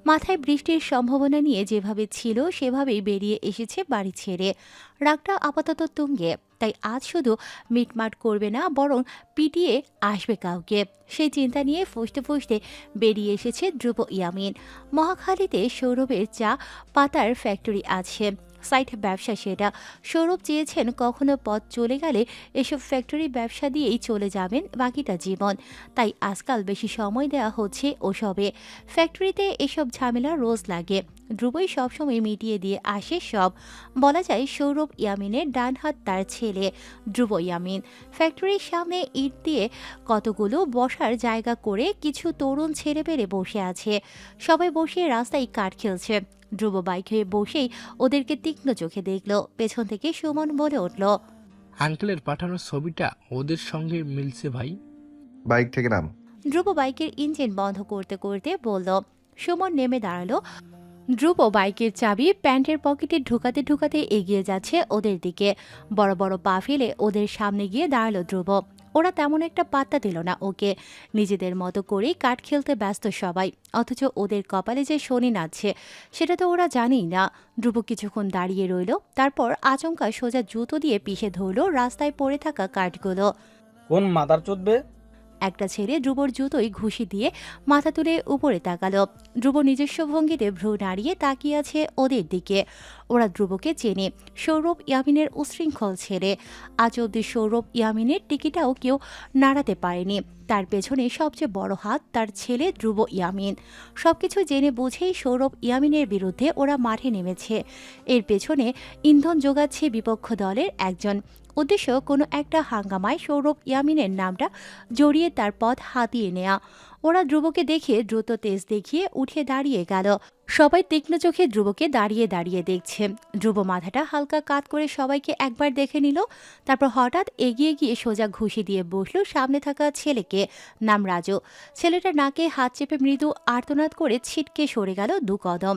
মাথায় বৃষ্টির সম্ভাবনা নিয়ে যেভাবে ছিল সেভাবেই বেরিয়ে এসেছে বাড়ি ছেড়ে। রাগটা আপাতত তুঙ্গে, তাই আজ শুধু মিটমাট করবে না, বরং পিটিয়ে আসবে কাউকে। সেই চিন্তা নিয়ে ফুসতে ফুসতে বেরিয়ে এসেছে ধ্রুব ইয়ামিন। মহাখালীতে সৌরভের চা পাতার ফ্যাক্টরি আছে, সাইট ব্যবসা সেটা। সৌরভ চেয়েছেন কখনো পথ চলে গেলে এসব ফ্যাক্টরি ব্যবসা দিয়েই চলে যাবেন বাকিটা জীবন। তাই আজকাল বেশি সময় দেওয়া হচ্ছে ওসবে। ফ্যাক্টরিতে এসব ঝামেলা রোজ লাগে, ধ্রুবই সবসময় মিটিয়ে দিয়ে আসে সব। বলা যায় সৌরভ ইয়ামিনের ডান হাত তার ছেলে ধ্রুব ইয়ামিন। ফ্যাক্টরির সামনে ইট দিয়ে কতগুলো বসার জায়গা করে কিছু তরুণ ছেলেপেলে বসে আছে। সবাই বসে রাস্তায় কাঠ খেলছে। ধ্রুব বাইকে বসেই ওদেরকে তীক্ষ্ণ চোখে দেখল। পেছন থেকে সুমন বলে উঠল, আঙ্কেলের পাঠানো ছবিটা ওদের সঙ্গে মিলছে ভাই। বাইক থেকে নাম। ধ্রুব বাইকের ইঞ্জিন বন্ধ করতে করতে বলল। সুমন নেমে দাঁড়ালো। ধ্রুব বাইকের চাবি প্যান্টের পকেটে ঢুকাতে ঢুকাতে এগিয়ে যাচ্ছে ওদের দিকে। বড় বড় পা ফেলে ওদের সামনে গিয়ে দাঁড়ালো ধ্রুব। ওরা তেমন একটা পাত্তা দিল না ওকে। নিজেদের মতো করেই কাঠ খেলতে ব্যস্ত সবাই, অথচ ওদের কপালে যে শনি নাচছে সেটা তো ওরা জানেই না। ধ্রুব কিছুক্ষণ দাঁড়িয়ে রইল, তারপর আচমকা সোজা জুতো দিয়ে পিষে ধরল রাস্তায় পড়ে থাকা কাঠগুলো। কোন মাদার চোদবে? একটা ছেলে ধ্রুবর জুতোই ঘুষি দিয়ে মাথা তুলে উপরে তাকালো। ধ্রুব নিজস্ব ভঙ্গিতে ভ্রু নাড়িয়ে তাকিয়ে আছে ওদের দিকে। ওরা ধ্রুবকে চেনে। সৌরভ ইয়ামিনের উশৃঙ্খল ছেলে। আজ অব্দি সৌরভ ইয়ামিনের টিকিটাও কেউ নাড়াতে পারেনি। তার পেছনে সবচেয়ে বড় হাত তার ছেলে ধ্রুব ইয়ামিন। সবকিছু জেনে বুঝেই সৌরভ ইয়ামিনের বিরুদ্ধে ওরা মাঠে নেমেছে। এর পেছনে ইন্ধন যোগাচ্ছে বিপক্ষ দলের একজন। উদ্দেশ্য কোনো একটা হাঙ্গামায় সৌরভ ইয়ামিনের নামটা জড়িয়ে তার পথ হাতিয়ে নেয়া। ওরা ধ্রুবকে দেখে দ্রুত তেজ দেখিয়ে উঠে দাঁড়িয়ে গেল। সবাই তীক্ষ্ণ চোখে ধ্রুবকে দাঁড়িয়ে দাঁড়িয়ে দেখছে। ধ্রুব মাথাটা হালকা কাত করে সবাইকে একবার দেখে নিল। তারপর হঠাৎ এগিয়ে গিয়ে সোজা ঘুষি দিয়ে বসলো সামনে থাকা ছেলেকে, নাম রাজু। ছেলেটা নাকে হাত চেপে মৃদু আর্তনাদ করে ছিটকে সরে গেল 2 কদম।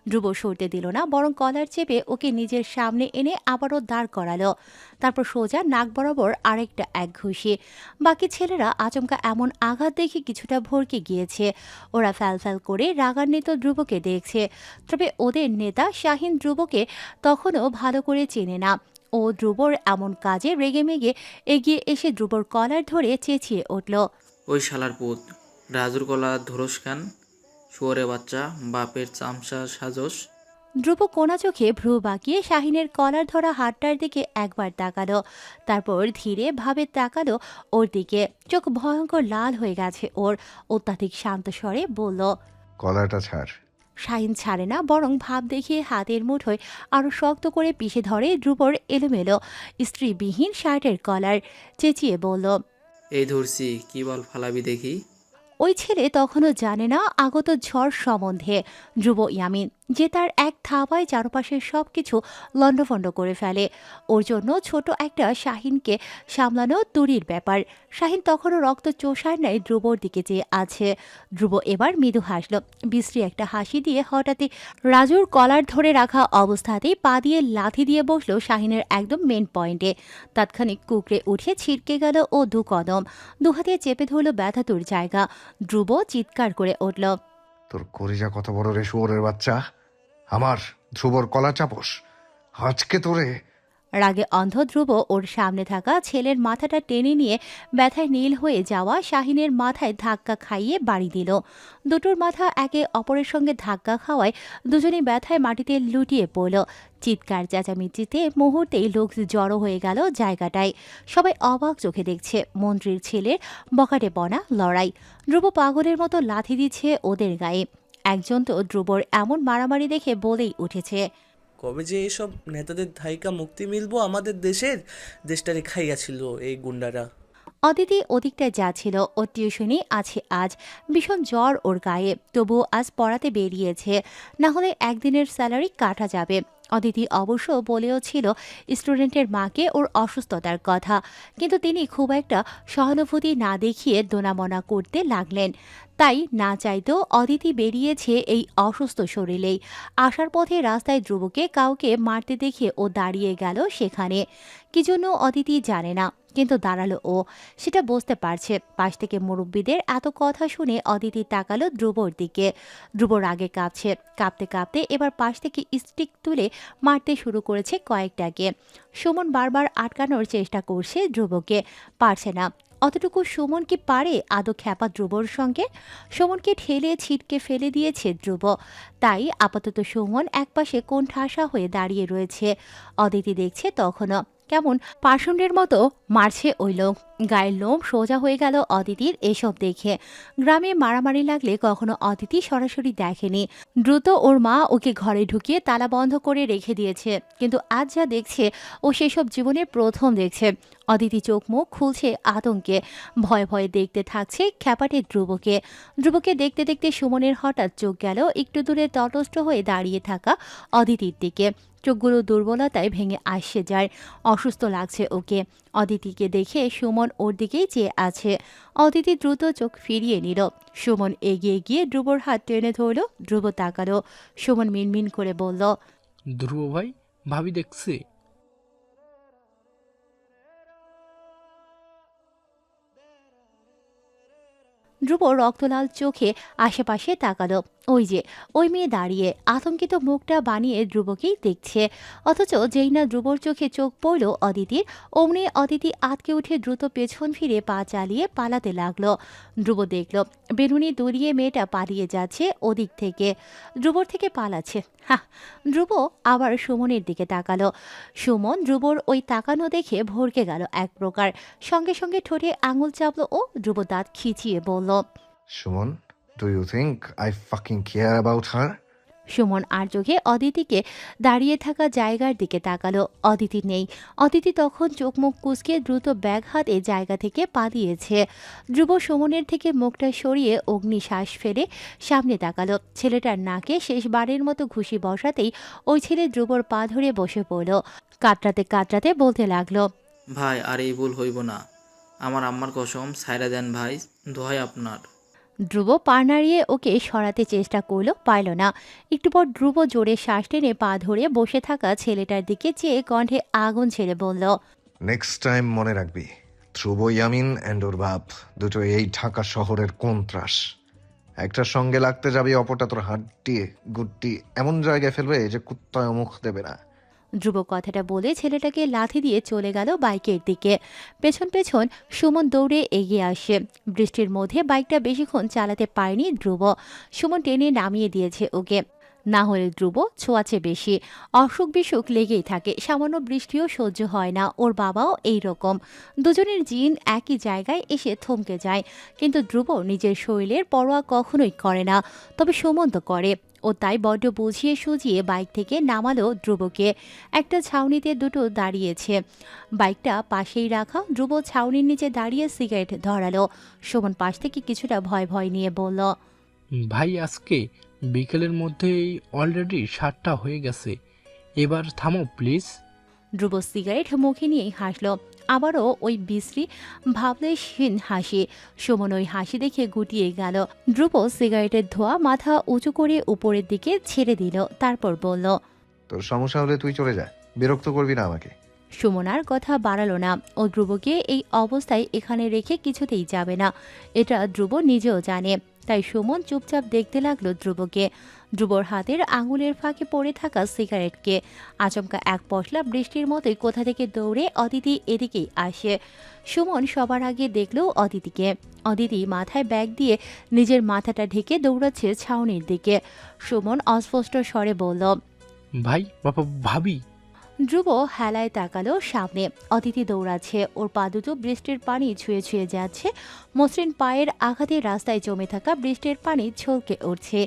ধ্রুব সরতে দিল না, বরং কলার চেপে ওকে নিজের সামনে এনে আবারও দাঁড় করালো। তারপর সোজা নাক বরাবর আরেকটা এক ঘুষি। বাকি ছেলেরা আচমকা এমন আঘাত দেখে কিছুটা ভরকে গিয়েছে। ওরা ফ্যাল করে রাগান্বিত ধ্রুবকে দেখছে। তবে ওদের নেতা শাহিন ধ্রুবকে তখনও ভালো করে চেনে না। ও ধ্রুবর এমন কাজে রেগেমেগে এগিয়ে এসে ধ্রুবর কলার ধরে চেঁচিয়ে উঠল, ওই শালার পুত, রাজুর গলা ধরস কেন? শুয়োরে বাচ্চা, বাপের চামচা সাজস। ধ্রুব কোনা চোখে ভ্রু বাঁকিয়ে শাহিনের কলার ধরা হাতটার দিকে একবার তাকালো। তারপর ধীরে ভাবে তাকালো ওর দিকে। চোখ ভয়ঙ্কর লাল হয়ে গেছে ওর। অত্যাধিক শান্ত স্বরে বলল, কলারটা ছাড়। শাহিন ছাড়ে না, বরং ভাব দেখিয়ে হাতের মুঠোয় আরো শক্ত করে পিষে ধরে ধ্রুবর এলোমেলো স্ত্রীবিহীন শার্টের কলার। চেঁচিয়ে বলল, এই ধরছি, কি বল ফালাবি দেখি। ওই ছেলে তখনও জানে না আগত ঝড় সম্বন্ধে। ধ্রুব ইয়ামিন যে তার এক থাবায় চারপাশের সবকিছু লণ্ডভণ্ড করে ফেলে। ওর জন্য ছোট একটা শাহিনকে সামলানো তুরির ব্যাপার। শাহিন তখনও রক্ত চোষার ন্যায় ধ্রুবর দিকে চেয়ে আছে। ধ্রুব এবার মৃদু হাসল। বিশ্রী একটা হাসি দিয়ে হঠাৎই রাজুর কলার ধরে রাখা অবস্থাতেই পা দিয়ে লাথি দিয়ে বসলো শাহিনের একদম মেন পয়েন্টে। তাৎক্ষণিক কুকড়ে উঠে ছিটকে গেল ও 2 কদম। 2 হাতে চেপে ধরল ব্যথাতুর জায়গা। ধ্রুব চিৎকার করে উঠল, তোর কলিজা কত বড় রে শুয়োরের বাচ্চা! আমার ধ্রুবর কলা চাপস! আজকে তোরে! রাগে অন্ধ ধ্রুব ওর সামনে থাকা ছেলের মাথাটা টেনে নিয়ে ব্যথায় নীল হয়ে যাওয়া শাহিনের মাথায় ধাক্কা খাইয়ে বাড়ি দিল। দুটোর মাথা একে অপরের সঙ্গে ধাক্কা খাওয়ায় দুজনেই ব্যথায় মাটিতে লুটিয়ে পড়ল। চিৎকার চেঁচামেচিতে মুহূর্তেই লোক জড়ো হয়ে গেল জায়গাটায়। সবাই অবাক চোখে দেখছে মন্ত্রীর ছেলের বকাটেপনা লড়াই। ধ্রুব পাগলের মতো লাথি দিচ্ছে ওদের গায়ে। একজন তো ধ্রুবর এমন মারামারি দেখে বলেই উঠেছে, কবে যে এসব নেতাদের ধাইকা মুক্তি মিলবো আমাদের দেশটারে খাইয়াছিল এই গুন্ডারা। অদিতি ওদিকটায় যাচ্ছিল। ওর টিউশনি আছে আজ। ভীষণ জ্বর ওর গায়ে, তবুও আজ পড়াতে বেরিয়েছে। না হলে একদিনের স্যালারি কাটা যাবে। অদিতি অবশ্য বলেও ছিল স্টুডেন্টের মাকে ওর অসুস্থতার কথা, কিন্তু তিনি খুব একটা সহানুভূতি না দেখিয়ে দোনামনা করতে লাগলেন। তাই না চাইতেও অদিতি বেরিয়েছে এই অসুস্থ শরীরেই। আসার পথে রাস্তায় ধ্রুবকে কাউকে মারতে দেখে ও দাঁড়িয়ে গেল সেখানে। কি জন্য অদিতি জানে না, কিন্তু দাঁড়ালো ও, সেটা বুঝতে পারছে। পাশ থেকে মুরব্বীদের এত কথা শুনে অদিতি তাকালো ধ্রুবর দিকে। ধ্রুব রাগে কাঁপছে। কাঁপতে কাঁপতে এবার পাশ থেকে স্টিক তুলে মারতে শুরু করেছে কয়েকটাকে। সুমন বারবার আটকানোর চেষ্টা করছে ধ্রুবকে, পারছে না। অতটুকু সুমন কি পারে আদৌ খ্যাপা ধ্রুবর সঙ্গে? সুমনকে ঠেলে ছিটকে ফেলে দিয়েছে ধ্রুব। তাই আপাতত সুমন একপাশে কোণঠাসা হয়ে দাঁড়িয়ে রয়েছে। অদিতি দেখছে তখনও কেমন পাষণ্ডের মতো মারছে ওই লোক। গায়ের লোম সোজা হয়ে গেল অদিতির এসব দেখে। গ্রামে মারামারি লাগলে কখনো অদিতি সরাসরি দেখেনি। দ্রুত ওর মা ওকে ঘরে ঢুকিয়ে তালা বন্ধ করে রেখে দিয়েছে, কিন্তু আজ যা দেখছে ও সেসব জীবনে প্রথম দেখছে। অদিতি চোখ মুখ খুলছে আতঙ্কে। ভয়ে ভয়ে দেখতে থাকছে খ্যাপাটে ধ্রুবকে। ধ্রুবকে দেখতে দেখতে সুমনের হঠাৎ চোখ গেল একটু দূরে তটস্থ হয়ে দাঁড়িয়ে থাকা অদিতির দিকে। চোখগুলো দুর্বলতায় ভেঙে আসছে যার। অসুস্থ লাগছে ওকে। অদিতিকে দেখে সুমন ওর দিকেই চেয়ে আছে। অদিতি দ্রুত চোখ ফিরিয়ে নিল। সুমন এগিয়ে গিয়ে ধ্রুবর হাত টেনে ধরল। ধ্রুব তাকালো। সুমন মিনমিন করে বলল, ধ্রুব ভাই, ভাবি দেখছে। ধ্রুব রক্তলাল চোখে আশেপাশে তাকালো। ওই যে ওই মেয়ে দাঁড়িয়ে আতঙ্কিত মুখটা বানিয়ে ধ্রুবকেই দেখছে। অথচ যেই না ধ্রুবর চোখে চোখ পড়ল অদিতির, অমনি অদিতি আতকে উঠে দ্রুত পেছন ফিরে পা চালিয়ে পালাতে লাগলো। ধ্রুব দেখল বেলুনি দুলিয়ে মেয়েটা পালিয়ে যাচ্ছে ওদিক থেকে, ধ্রুবর থেকে পালাচ্ছে। হা! ধ্রুব আবার সুমনের দিকে তাকালো। সুমন ধ্রুবর ওই তাকানো দেখে ভড়কে গেল এক প্রকার, সঙ্গে সঙ্গে ঠোঁটে আঙুল চাপলো ও ধ্রুব দাঁত খিচিয়ে বলল, Suman, do you think I fucking care about her? Suman আর চোখে অদিতিকে দাঁড়িয়ে থাকা জায়গার দিকে তাকালো। অদিতি নেই। অদিতি তখন চোখ মুখ কুঁচকে দ্রুত ব্যাগ হাতে জায়গা থেকে পালিয়েছে। ধ্রুব সুমনের থেকে মুখটা সরিয়ে অগ্নিশ্বাস ফেলে সামনে তাকালো। ছেলেটার নাকে শেষবারের মতো ঘুষি বসাতেই ওই ছেলে ধ্রুবর পা ধরে বসে পড়ল। কাতরাতে কাতরাতে বলতে লাগলো, ভাই আর এই ভুল হইব না, আমার আম্মার কসম ছাইরা দেন ভাই, দোহাই আপনার। ধ্রুব পা নাড়িয়ে ওকে সরাতে চেষ্টা করলো, পারল না। একটু পর ধ্রুব জোরে শ্বাস টেনে পা ধরে বসে থাকা ছেলেটার দিকে চেয়ে কণ্ঠে আগুন ছেড়ে বলল, নেক্সট টাইম মনে রাখবি, ধ্রুব ইয়ামিন অ্যান্ড ওর বাপ দুটো এই ঢাকা শহরের কোন ত্রাস। একটার সঙ্গে লাগতে যাবি, অপরটা তোর হাড্ডি গুড্ডি এমন জায়গায় ফেলবে যে কুত্তায় মুখ দেবে না। ধ্রুব কথাটা বলে ছেলেটাকে লাথি দিয়ে চলে গেল বাইকের দিকে। পেছন পেছন সুমন দৌড়ে এগিয়ে আসে। বৃষ্টির মধ্যে বাইকটা বেশিক্ষণ চালাতে পারেনি ধ্রুব। সুমন টেনে নামিয়ে দিয়েছে ওকে। না হলে ধ্রুব ছোঁয়াচে বেশি, অসুখ বিসুখ লেগেই থাকে। সামান্য বৃষ্টিও সহ্য হয় না, ওর বাবাও এই রকম। দুজনের জিন একই জায়গায় এসে থমকে যায়। কিন্তু ধ্রুব নিজের শরীরের পরোয়া কখনোই করে না, তবে সুমন তো করে। ও তাই বড্ড বুঝিয়ে সুঝিয়ে বাইক থেকে নামালো ধ্রুবকে। একটা ছাউনিতে দুটো দাঁড়িয়েছে, বাইকটা পাশেই রাখা। ধ্রুব ছাউনির নিচে দাঁড়িয়ে সিগারেট ধরালো। সুমন পাশ থেকে কিছুটা ভয় ভয় নিয়ে বলল, ভাই আজকে বিকেলের মধ্যেই অলরেডি 7টা হয়ে গেছে, এবার থামো প্লিজ। ধ্রুব সিগারেট মুখে নিয়েই হাসল। আবারও ওই বিশ্রী ভাবলেশহীন হাসি। সুমন ওই হাসি দেখে গুটিয়ে গেল। ধ্রুব সিগারেটের ধোঁয়া মাথা উঁচু করে উপরের দিকে ছেড়ে দিল, তারপর বলল, তোর সমস্যা হলে তুই চলে যা, বিরক্ত করবি না আমাকে। সুমন আর কথা বাড়ালো না। ও ধ্রুবকে এই অবস্থায় এখানে রেখে কিছুতেই যাবে না, এটা ধ্রুব নিজেও জানে। তাই সুমন চুপচাপ দেখতে লাগলো ধ্রুবকে। ধ্রুবর হাতের আঙুলের ফাঁকে পড়ে থাকা সিগারেটকে। আচমকা এক পশলা বৃষ্টির মতোই কোথা থেকে দৌড়ে অদিতি এদিকেই আসে। সুমন সবার আগে দেখল অদিতিকে। অদিতি মাথায় ব্যাগ দিয়ে নিজের মাথাটা ঢেকে দৌড়াচ্ছে ছাউনির দিকে। সুমন অস্পষ্ট স্বরে বলল, ভাই বাবা ভাবি। ধ্রুব হেলায় তাকালো সামনে। অদিতি দৌড়াচ্ছে, ওর পা দুটো বৃষ্টির পানি ছুঁয়ে ছুঁয়ে যাচ্ছে। মসৃণ পায়ের আঘাতে রাস্তায় জমে থাকা বৃষ্টির পানি ছলকে উঠছে,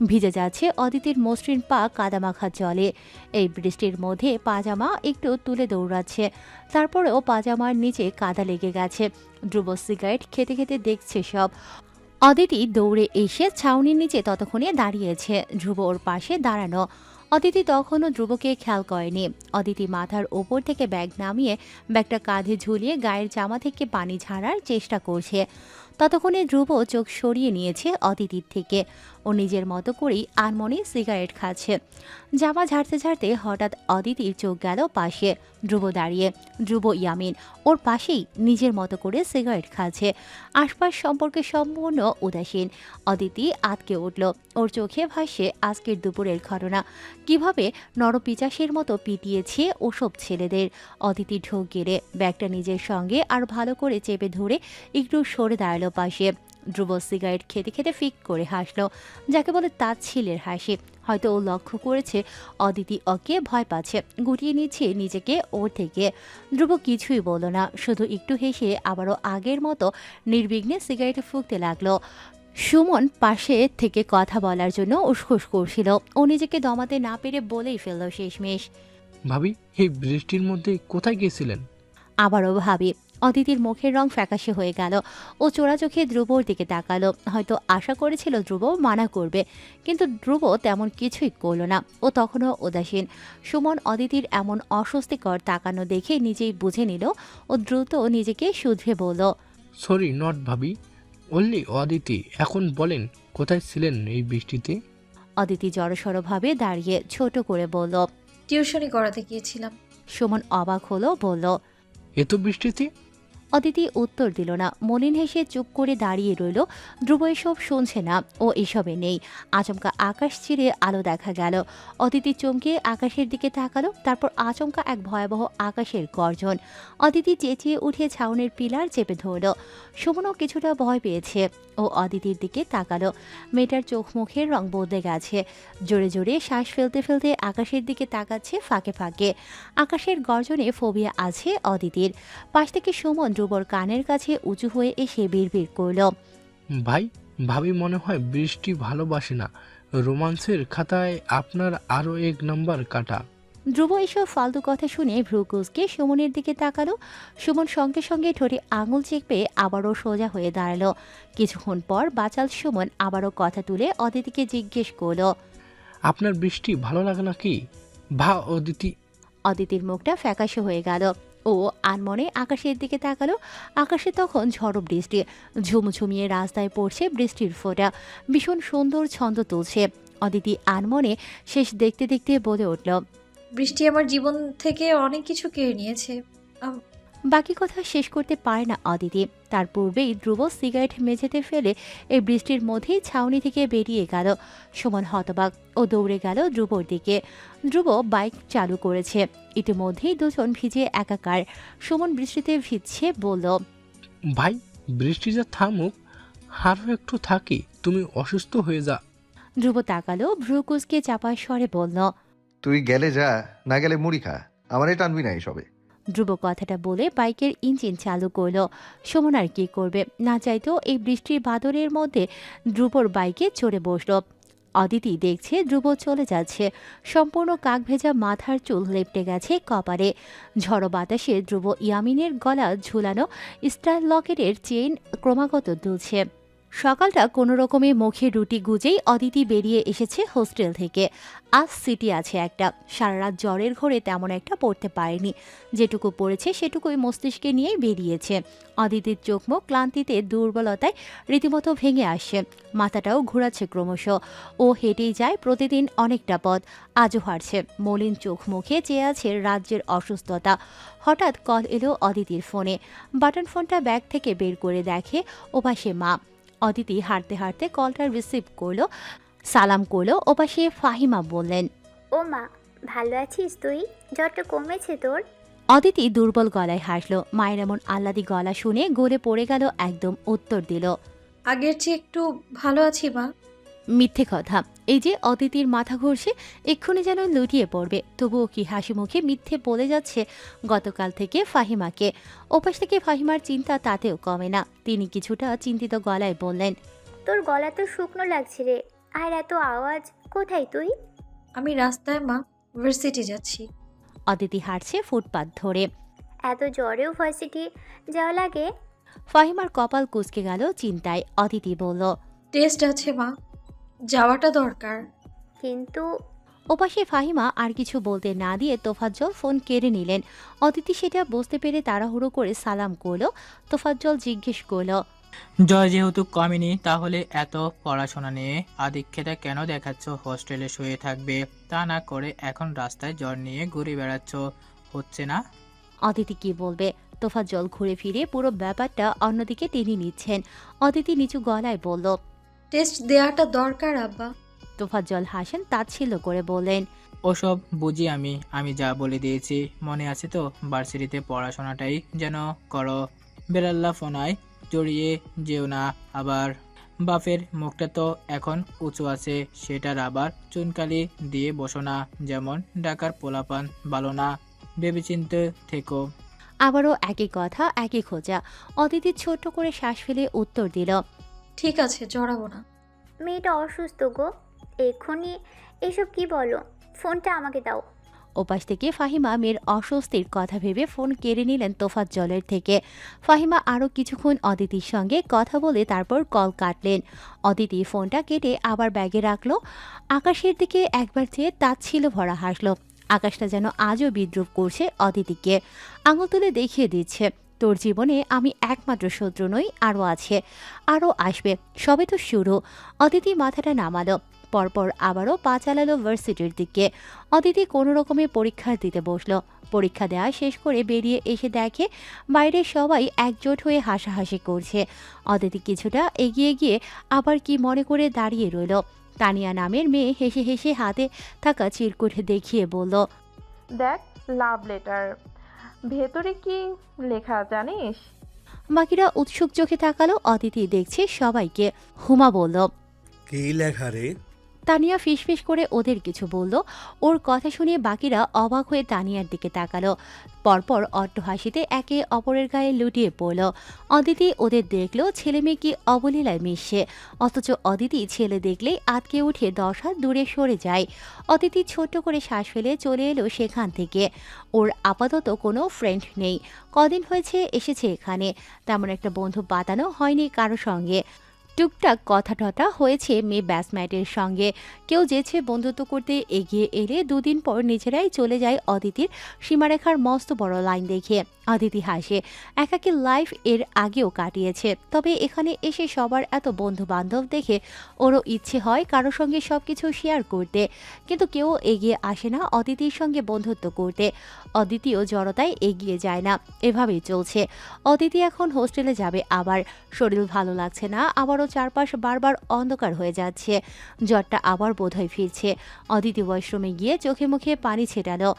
ভিজে যাচ্ছে অদিতির মসৃণ পা কাদামাখা জলে। এই বৃষ্টির মধ্যে পাজামা একটু তুলে দৌড়াচ্ছে, তারপরেও পাজামার নিচে কাদা লেগে গেছে। ধ্রুব সিগারেট খেতে খেতে দেখছে সব। অদিতি দৌড়ে এসে ছাউনির নিচে ততক্ষণে দাঁড়িয়েছে, ধ্রুব ওর পাশে দাঁড়ানো। অদিতি তখনও ধ্রুবকে খেয়াল করেনি। অদিতি মাথার ওপর থেকে ব্যাগ নামিয়ে ব্যাগটা কাঁধে ঝুলিয়ে গায়ের জামা থেকে পানি ঝাড়ার চেষ্টা করছে। ততক্ষণে ধ্রুব চোখ সরিয়ে নিয়েছে অদিতির থেকে। ও নিজের মতো করেই আনমনে সিগারেট খাচ্ছে। জামা ঝাড়তে ঝাড়তে হঠাৎ অদিতির চোখ গেল পাশে। ধ্রুব দাঁড়িয়ে, ধ্রুব ইয়ামিন ওর পাশেই নিজের মতো করে সিগারেট খাচ্ছে, আশপাশ সম্পর্কে সম্পূর্ণ উদাসীন। অদিতি আতকে উঠল। ওর চোখে ভাসছে আজকের দুপুরের ঘটনা, কিভাবে নরপিচাসের মতো পিটিয়েছে ওসব ছেলেদের। অদিতি ঢোক গেলে ব্যাগটা নিজের সঙ্গে আর ভালো করে চেপে ধরে একটু সরে দাঁড়ালো পাশে। ধ্রুব সিগারেট খেতে খেতে ফিক করে হাসলো, যাকে বলে তাচ্ছিলের হাসি। হয়তো ও লক্ষ্য করেছে অদিতি ওকে ভয় পাচ্ছে, গুটিয়ে নিচ্ছে নিজেকে ওর থেকে। ধ্রুব কিছুই বলল না, শুধু একটু হেসে আবারও আগের মতো নির্বিঘ্নে সিগারেট ফুঁকতে লাগলো। সুমন পাশে থেকে কথা বলার জন্য উসখুস করছিল। ও নিজেকে দমাতে না পেরে বলেই ফেলল শেষমেশ, ভাবি এই বৃষ্টির মধ্যে কোথায় গেছিলেন? আবারও ভাবি। অদিতির মুখের রং ফ্যাকাশে হয়ে গেল। ও চোরা চোখে ধ্রুবর দিকে তাকালো। হয়তো আশা করেছিল ধ্রুব মানা করবে, কিন্তু ধ্রুব তেমন কিছুই করল না। ও তখনও উদাসীন। সুমন অদিতির এমন অস্বস্তিকর তাকানো দেখে নিজেই বুঝে নিল। ও দ্রুত নিজেকে শুধরে বলল, সরি নট ভাবি, অনলি অদিতি। এখন বলেন কোথায় ছিলেন এই বৃষ্টিতে? অদিতি জড়সড়ভাবে দাঁড়িয়ে ছোট করে বলল, টিউশনি করাতে গিয়েছিলাম। সুমন অবাক হলো, বলল, এত বৃষ্টিতে? অদিতি উত্তর দিল না। মলিন হেসে চুপ করে দাঁড়িয়ে রইল। ধ্রুব এসব শুনছে না, ও এসবে নেই। আচমকা আকাশ চিরে আলো দেখা গেল। অদিতি চমকে আকাশের দিকে তাকালো, তারপর আচমকা এক ভয়াবহ আকাশের গর্জন। অদিতি চেঁচিয়ে উঠে ছাউনের পিলার চেপে ধরল। সুমনও কিছুটা ভয় পেয়েছে। ও অদিতির দিকে তাকালো। মেয়েটার চোখ মুখের রং বদলে গেছে। জোরে জোরে শ্বাস ফেলতে ফেলতে আকাশের দিকে তাকাচ্ছে ফাঁকে ফাঁকে। আকাশের গর্জনে ফোবিয়া আছে অদিতির। পাশ থেকে সুমন ধ্রুবর কানের কাছে উঁচু হয়ে এসে বিড়বিড় করল। ভাই, ভাবি মনে হয় বৃষ্টি ভালোবাসে না। রোমান্সের খাতায় আপনার আরও 1 নাম্বার কাটা। ধ্রুব এসব ফালতু কথা শুনে ভ্রুকুচকে সুমনের দিকে তাকালো। সুমন সঙ্গে সঙ্গে ঠোঁটে আঙুল চেপে আবারও সোজা হয়ে দাঁড়ালো। কিছুক্ষণ পর বাচাল সুমন আবারও কথা তুলে অদিতিকে জিজ্ঞেস করলো, আপনার বৃষ্টি ভালো লাগে নাকি? অদিতি। অদিতির মুখটা ফ্যাকাশে হয়ে গেল। ও আনমনে আকাশের দিকে তাকালো। আকাশে তখন ঝড়ো বৃষ্টি। ঝুমঝুমিয়ে রাস্তায় পড়ছে বৃষ্টির ফোঁটা। ভীষণ সুন্দর ছন্দ তুলছে। অদিতি আনমনে শেষ দেখতে দেখতে বলে উঠল, বৃষ্টি আমার জীবন থেকে অনেক কিছু কেড়ে নিয়েছে। বাকি কথা শেষ করতে পারে না অদিতি। তার পূর্বেই ধ্রুব সিগারেট মেঝেতে ফেলে এই বৃষ্টির মধ্যেই ছাউনি থেকে বেরিয়ে গেল। সুমন হতবাক। ও দৌড়ে গেল ধ্রুবর দিকে। ধ্রুব বাইক চালু করেছে। ইতিমধ্যেই দুজন ভিজে একাকার। সুমন বৃষ্টিতে ভিজছে, বলল, ভাই, বৃষ্টি যা থামুক, আরও একটু থাকি, তুমি অসুস্থ হয়ে যা। ধ্রুব তাকালো, ভ্রুকুচকে চাপা স্বরে বলল, তুই গেলে যা, না গেলে মুড়ি খা, আমারে টানবি না এসবে। ধ্রুব কথাটা বলে বাইকের ইঞ্জিন চালু করলো। সুমন আর কি করবে, না চাইতেও এই বৃষ্টির বাদরের মধ্যে ধ্রুবর বাইকে চড়ে বসলো। অদিতি দেখছে ধ্রুব চলে যাচ্ছে। সম্পূর্ণ কাক ভেজা মাথার চুল লেপটে গেছে কপালে। ঝড়ো বাতাসে ধ্রুব ইয়ামিনের গলা ঝুলানো স্টাইল লকেটের চেইন ক্রমাগত দুলছে। সকালটা কোনো রকমে মুখে রুটি গুজেই অদিতি বেরিয়ে এসেছে হোস্টেল থেকে। আজ সিটি আছে একটা। সারা রাত জ্বরের ঘোরে তেমন একটা পড়তে পারেনি। যেটুকু পড়েছে সেটুকুই মস্তিষ্কে নিয়েই বেরিয়েছে। অদিতির চোখ মুখ ক্লান্তিতে দুর্বলতায় রীতিমতো ভেঙে আসছে। মাথাটাও ঘোরাচ্ছে ক্রমশ। ও হেঁটেই যায় প্রতিদিন অনেকটা পথ। আজও হারছে। মলিন চোখ মুখে চেয়ে আছে রাজ্যের অসুস্থতা। হঠাৎ কল এলো অদিতির ফোনে। বাটন ফোনটা ব্যাগ থেকে বের করে দেখে ওপাশে মা। অদিতি হাঁটতে হাঁটতে কলটা রিসিভ করলো, সালাম করলো। ওপাশে ফাহিমা বললেন, ও মা, ভালো আছিস তুই? জ্বরটা কমেছে তোর? অদিতি দুর্বল গলায় হাসলো। মায়ের এমন আহ্লাদি গলা শুনে গলে পড়ে গেল একদম। উত্তর দিল, আগের চেয়ে একটু ভালো আছি মা। মিথ্যে কথা। এই যে অদিতির মাথা ঘুরছে, এক্ষুনি যেন লুটিয়ে পড়বে। তবুও কি হাসি মুখে মিথ্যে বলে যাচ্ছে গতকাল থেকে ফাহিমাকে। ওপাশ থেকে ফাহিমার চিন্তা তাতেও কমে না। তিনি কিছুটা চিন্তিত গলায় বললেন, তোর গলা তো শুকনো লাগছে রে। আর এত আওয়াজ, কোথায় তুই? আমি রাস্তায় মা, ভার্সিটি যাচ্ছি। অদিতি হাঁটছে ফুটপাত ধরে। এত জ্বরেও ভার্সিটি যাওয়া লাগে? ফাহিমার কপাল কুঁচকে গেল চিন্তায়। অদিতি বলল, টেস্ট আছে মা, যাওয়াটা দরকার। কিন্তু ওপাশে ফাহিমা আর কিছু বলতে না দিয়ে তোফাজ্জল ফোন কেড়ে নিলেন। অদিতি সেটা বুঝতে পেরে তাড়াহুড়ো করে সালাম করলো। তোফাজ্জল জিজ্ঞেস করলো, জ্বর যেহেতু কমেনি, তাহলে এত পড়াশোনা নিয়ে আদিক্ষেতা কেন দেখাচ্ছ? হোস্টেলে শুয়ে থাকবে, তা না করে এখন রাস্তায় জ্বর নিয়ে ঘুরে বেড়াচ্ছ, হচ্ছে না? অদিতি কি বলবে? তোফাজ্জল ঘুরে ফিরে পুরো ব্যাপারটা অন্যদিকে টেনে নিচ্ছেন। অদিতি নিচু গলায় বলল, টেস্ট দেওয়াটা দরকার আব্বা। তোফাজ্জল হাসেন তাচ্ছিল্য করে বললেন, ওসব বুঝি আমি যা বলে দিয়েছি মনে আছে তো? ভার্সিটিতে পড়াশোনাটাই যেন করো। বেলাল্লা ফোনায় জড়িয়ে যেও না। আবার বাপের মুখটা তো এখন উঁচু আছে, সেটার আবার চুনকালি দিয়ে বসো না। যেমন ডাকার পোলাপান ভালো না, ভেবেচিন্তে থেকো। আবারও একই কথা, একই খোঁজা। অদিতি ছোট্ট করে শ্বাস ফেলে উত্তর দিল, ঠিক আছে, জড়াবো না। মেয়েটা অসুস্থ গো, এক্ষুনি এসব কি বলো? ফোনটা আমাকে দাও। ওপাশ থেকে ফাহিমা মেয়ের অস্বস্তির কথা ভেবে ফোন কেড়ে নিলেন তোফাজ্জলের থেকে। ফাহিমা আরও কিছুক্ষণ অদিতির সঙ্গে কথা বলে তারপর কল কাটলেন। অদিতি ফোনটা কেটে আবার ব্যাগে রাখলো। আকাশের দিকে একবার চেয়ে তাচ্ছিল্য ভরা হাসলো। আকাশটা যেন আজও বিদ্রুপ করছে অদিতিকে। আঙুল তুলে দেখিয়ে দিচ্ছে, তোর জীবনে আমি একমাত্র শত্রু নই, আরও আছে, আরও আসবে, সবে তো শুরু। অদিতি মাথাটা নামালো। পরপর আবারও পা চালালো ভার্সিটির দিকে। অদিতি কোনো রকমে পরীক্ষা দিতে বসলো। পরীক্ষা দেওয়া শেষ করে বেরিয়ে এসে দেখে বাইরে সবাই একজোট হয়ে হাসাহাসি করছে। অদিতি কিছুটা এগিয়ে গিয়ে আবার কি মনে করে দাঁড়িয়ে রইল। তানিয়া নামের মেয়ে হেসে হেসে হাতে থাকা চিরকুট দেখিয়ে বলল, দেখ, লাভ লেটার। ভেতরে কি লেখা জানিস? বাকিরা উৎসুক চোখে তাকালো। অদিতি দেখছে সবাইকে। হুমা বলল, কি লেখা রে? তানিয়া ফিসফিস করে ওদের কিছু বলল। ওর কথা শুনে বাকিরা অবাক হয়ে তানিয়ার দিকে তাকালো। পরপর অট্ট হাসিতে একে অপরের গায়ে লুটিয়ে পড়ল। অদিতি ওদের দেখলো ছেলে মেয়ে কি অবলীলায় মিশছে, অথচ অদিতি ছেলে দেখলেই আটকে উঠে 10 হাত দূরে সরে যায়। অদিতি ছোট্ট করে শ্বাস ফেলে চলে এলো সেখান থেকে। ওর আপাতত কোনো ফ্রেন্ড নেই। কদিন হয়েছে এসেছে এখানে, তেমন একটা বন্ধু পাতানো হয়নি কারো সঙ্গে। টুকটাক কথা টথা হয়েছে মেয়ে ব্যাটসম্যানের সঙ্গে। কেউ যেছে বন্ধুত্ব করতে এগিয়ে এলে 2 দিন পর নিজেরাই চলে যায় অদিতির সীমারেখার মস্ত বড় লাইন দেখে। অদিতি হাসে। একাকী লাইফ এর আগেও কাটিয়েছে, তবে এখানে এসে সবার এত বন্ধু বান্ধব দেখে ওরও ইচ্ছে হয় কারো সঙ্গে সবকিছু শেয়ার করতে, কিন্তু কেউ এগিয়ে আসে না অদিতির সঙ্গে বন্ধুত্ব করতে। অদিতিও জড়তায় এগিয়ে যায় না। এভাবেই চলছে। অদিতি এখন হোস্টেলে যাবে আবার। শরীর ভালো লাগছে না, আবারও চারপাশ বারবার অন্ধকার হয়ে যাচ্ছে। জ্বরটা আবার বোধহয় ফিরছে। অদিতি ওয়াশরুমে গিয়ে চোখে মুখে পানি ছেটালো।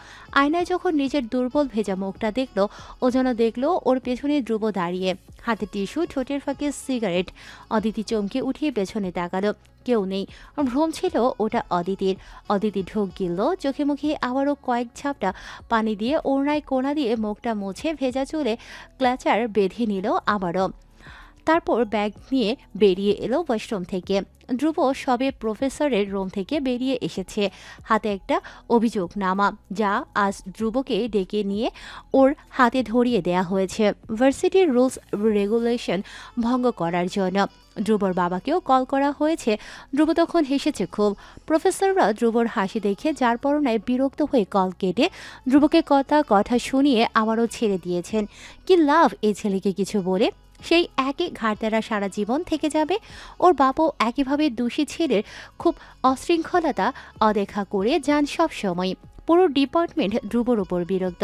আয়নায় যখন নিজের দুর্বল ভেজা মুখটা দেখলো, ও যেন দেখলো ওর পেছনে ধ্রুব দাঁড়িয়ে, হাতে টিস্যু, ঠোঁটের ফাঁকে সিগারেট। অদিতি চমকে উঠিয়ে পেছনে তাকালো। কেউ নেই। ভ্রম ছিল ওটা অদিতির। অদিতি ঢোক গিলল। চোখে মুখে আবারও কয়েক ঝাপটা পানি দিয়ে ওড়নায় কোনা দিয়ে মুখটা মুছে ভেজা চুলে ক্লাচার বেঁধে নিল আবারও। তারপর ব্যাগ নিয়ে বেরিয়ে এলো ওয়াশরুম থেকে। ধ্রুব সবে প্রফেসরের রুম থেকে বেরিয়ে এসেছে, হাতে একটা অভিযোগনামা, যা আজ ধ্রুবকে ডেকে নিয়ে ওর হাতে ধরিয়ে দেয়া হয়েছে ভার্সিটির রুলস রেগুলেশন ভঙ্গ করার জন্য। ধ্রুবর বাবাকেও কল করা হয়েছে। ধ্রুব তখন হেসেছে খুব। প্রফেসররা ধ্রুবর হাসি দেখে যার পরনায় বিরক্ত হয়ে কল কেটে ধ্রুবকে কথা শুনিয়ে আবারও ছেড়ে দিয়েছেন। কি লাভ এই ছেলেকে কিছু বলে? সেই একই ঘাড়তেরা সারা জীবন থেকে যাবে। ওর বাবাও একইভাবে দোষী ছেলের খুব অশৃঙ্খলতা অদেখা করে যান সব সময়। পুরো ডিপার্টমেন্ট ধ্রুবর উপর বিরক্ত,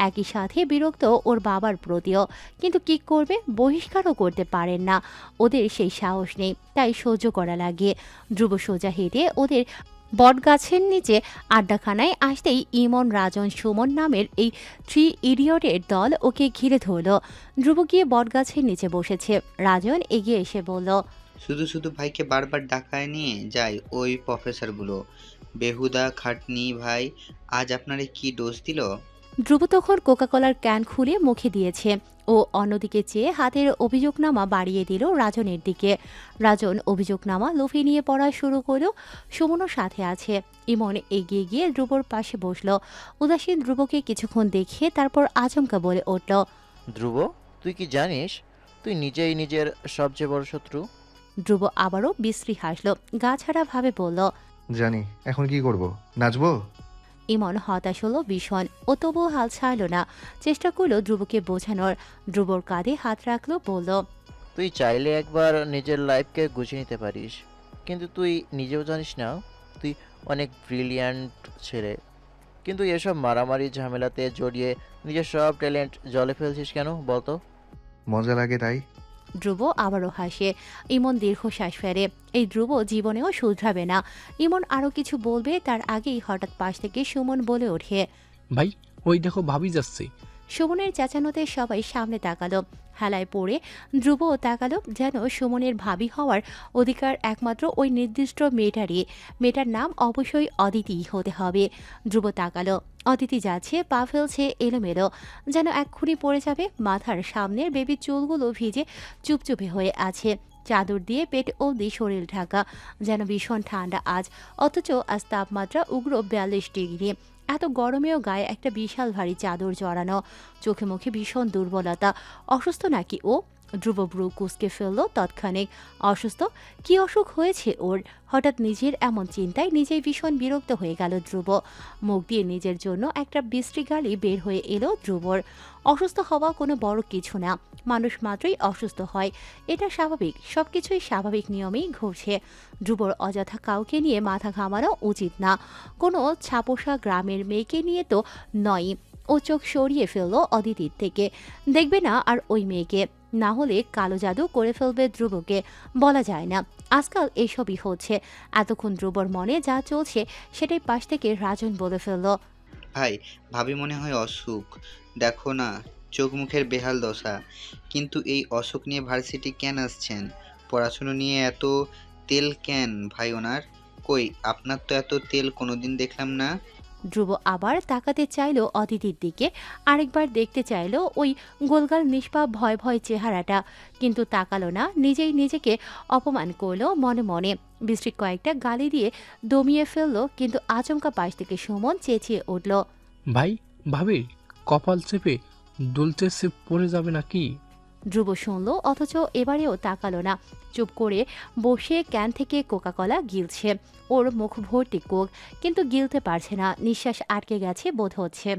একই সাথে বিরক্ত ওর বাবার প্রতিও। কিন্তু কি করবে, বহিষ্কারও করতে পারেন না। ওদের সেই সাহস নেই, তাই সহ্য করা লাগে। ধ্রুব সোজা হেঁটে ওদের বটগাছের নিচে আড্ডাখানায় আসতেই ইমন, রাজন, সুমন নামের এই 3 ইডিয়টের দল ওকে ঘিরে ধরল। ধ্রুব গিয়ে বটগাছের নিচে বসেছে। রাজন এগিয়ে এসে বলল, শুধু শুধু ভাইকে বারবার ডাকায় নিয়ে যায় ওই প্রফেসরগুলো। বেহুদা খাটনি ভাই, আজ আপনারে কি ডোজ দিল? ধ্রুব তখন কোকাকোলার ক্যান খুলে মুখে দিয়েছে। ও অন্যদিকে চেয়ে হাতের অভিযোগনামা বাড়িয়ে দিল রাজনের দিকে। রাজন অভিযোগনামা লুফিয়ে নিয়ে পড়া শুরু করল। সুমনও সাথে আছে। ইমন এগিয়ে গিয়ে ধ্রুবর পাশে বসল। উদাসীন ধ্রুবকে কিছুক্ষণ দেখে তারপর আচমকা বলে উঠল, ধ্রুব, তুই কি জানিস তুই নিজেই নিজের সবচেয়ে বড় শত্রু? ধ্রুব আবারও বিশ্রী হাসল। গা ছাড়া ভাবে বলল, জানি। এখন কি করব? নাচবো? ইমন হতাশ হলো ভীষণ। ও তবুও হাল ছাড়ল না। চেষ্টা করলো ধ্রুবকে বোঝানোর। ধ্রুবর কাঁধে হাত রাখলো, বলল, তুই চাইলে একবার নিজের লাইফকে গুছিয়ে নিতে পারিস, কিন্তু তুই নিজেও জানিস না তুই অনেক ব্রিলিয়ান্ট ছেলে, কিন্তু এসব মারামারি ঝামেলাতে জড়িয়ে নিজের সব ট্যালেন্ট জলে ফেলছিস কেন বলতো? মজা লাগে তাই। ধ্রুব আবারও হাসে। ইমন দীর্ঘশ্বাস ফেলে। এই ধ্রুব জীবনেও শুধরাবে না। ইমন আরও কিছু বলবে তার আগেই হঠাৎ পাশ থেকে সুমন বলে ওঠে, ভাই, ওই দেখো ভাবি যাচ্ছে। সুমনের চেঁচানোতে সবাই সামনে তাকালো। হেলায় পড়ে ধ্রুবও তাকালো, যেন সুমনের ভাবি হওয়ার অধিকার একমাত্র ওই নির্দিষ্ট মেয়েটারই। মেয়েটার নাম অবশ্যই অদিতি হতে হবে। ধ্রুব তাকালো। অদিতি যাচ্ছে, পা ফেলছে এলোমেলো, যেন এক্ষুনি পড়ে যাবে। মাথার সামনের বেবি চুলগুলো ভিজে চুপচুপে হয়ে আছে। চাদর দিয়ে পেট অবধি শরীর ঢাকা, যেন ভীষণ ঠান্ডা আজ। অথচ আজ তাপমাত্রা উগ্র 42 ডিগ্রি। এত গরমেও গায়ে একটা বিশাল ভারী চাদর জড়ানো। চোখে মুখে ভীষণ দুর্বলতা। অসুস্থ নাকি ও? ধ্রুব ব্রু কুঁচকে ফেলল তৎক্ষণিক। অসুস্থ? কি অসুখ হয়েছে ওর? হঠাৎ নিজের এমন চিন্তায় নিজেই ভীষণ বিরক্ত হয়ে গেল ধ্রুব। মুখ দিয়ে নিজের জন্য একটা বিশ্রী গালি বের হয়ে এলো ধ্রুবর। অসুস্থ হওয়া কোনো বড় কিছু না, মানুষ মাত্রই অসুস্থ হয়, এটা স্বাভাবিক, সবকিছুই স্বাভাবিক নিয়মেই ঘটছে। ধ্রুবর অযথা কাউকে নিয়ে মাথা ঘামানো উচিত না, কোনো ছাপোষা গ্রামের মেয়েকে নিয়ে তো নয়। ও চোখ সরিয়ে ফেললো অদিতির থেকে, দেখবে না আর ওই মেয়েকে, না হলে কালো জাদু করে ফেলবে ধ্রুবকে। বলা যায় না, আজকাল এসবই হচ্ছে। এতক্ষণ ধ্রুবর মনে যা চলছে সেটাই পাশ থেকে রাজন বলে ফেললো। ভাই, ভাবি মনে হয় অসুখ। দেখো না, চোখ মুখের বেহাল দশা। কিন্তু এই অসুখ নিয়ে ভার্সিটি কেন আসছেন? পড়াশুনো নিয়ে এত তেল কেন ভাই ওনার? কই, আপনার তো এত তেল কোনোদিন দেখলাম না। ধ্রুব আবার তাকাতে চাইলো অদিতির দিকে, আরেকবার দেখতে চাইলো ওই গোলগাল নিষ্পাপ ভয় ভয় চেহারাটা, কিন্তু তাকালো না। নিজেই নিজেকে অপমান করলো মনে মনে। বিশ্রী কয়েকটা গালি দিয়ে দমিয়ে ফেললো, কিন্তু আচমকা পাশ থেকে সুমন চেঁচিয়ে উঠল। ভাই, ভাবির কপাল চেপে দুলতে পড়ে যাবে নাকি? ধ্রুব শুনল, অথচ এবারেও তাকালো না। চুপ করে বসে ক্যান থেকে কোকাকলা গিলছে। ওর মুখ ভর্তি কোক, কিন্তু গিলতে পারছে না, নিঃশ্বাস আটকে গেছে বোধ হচ্ছে।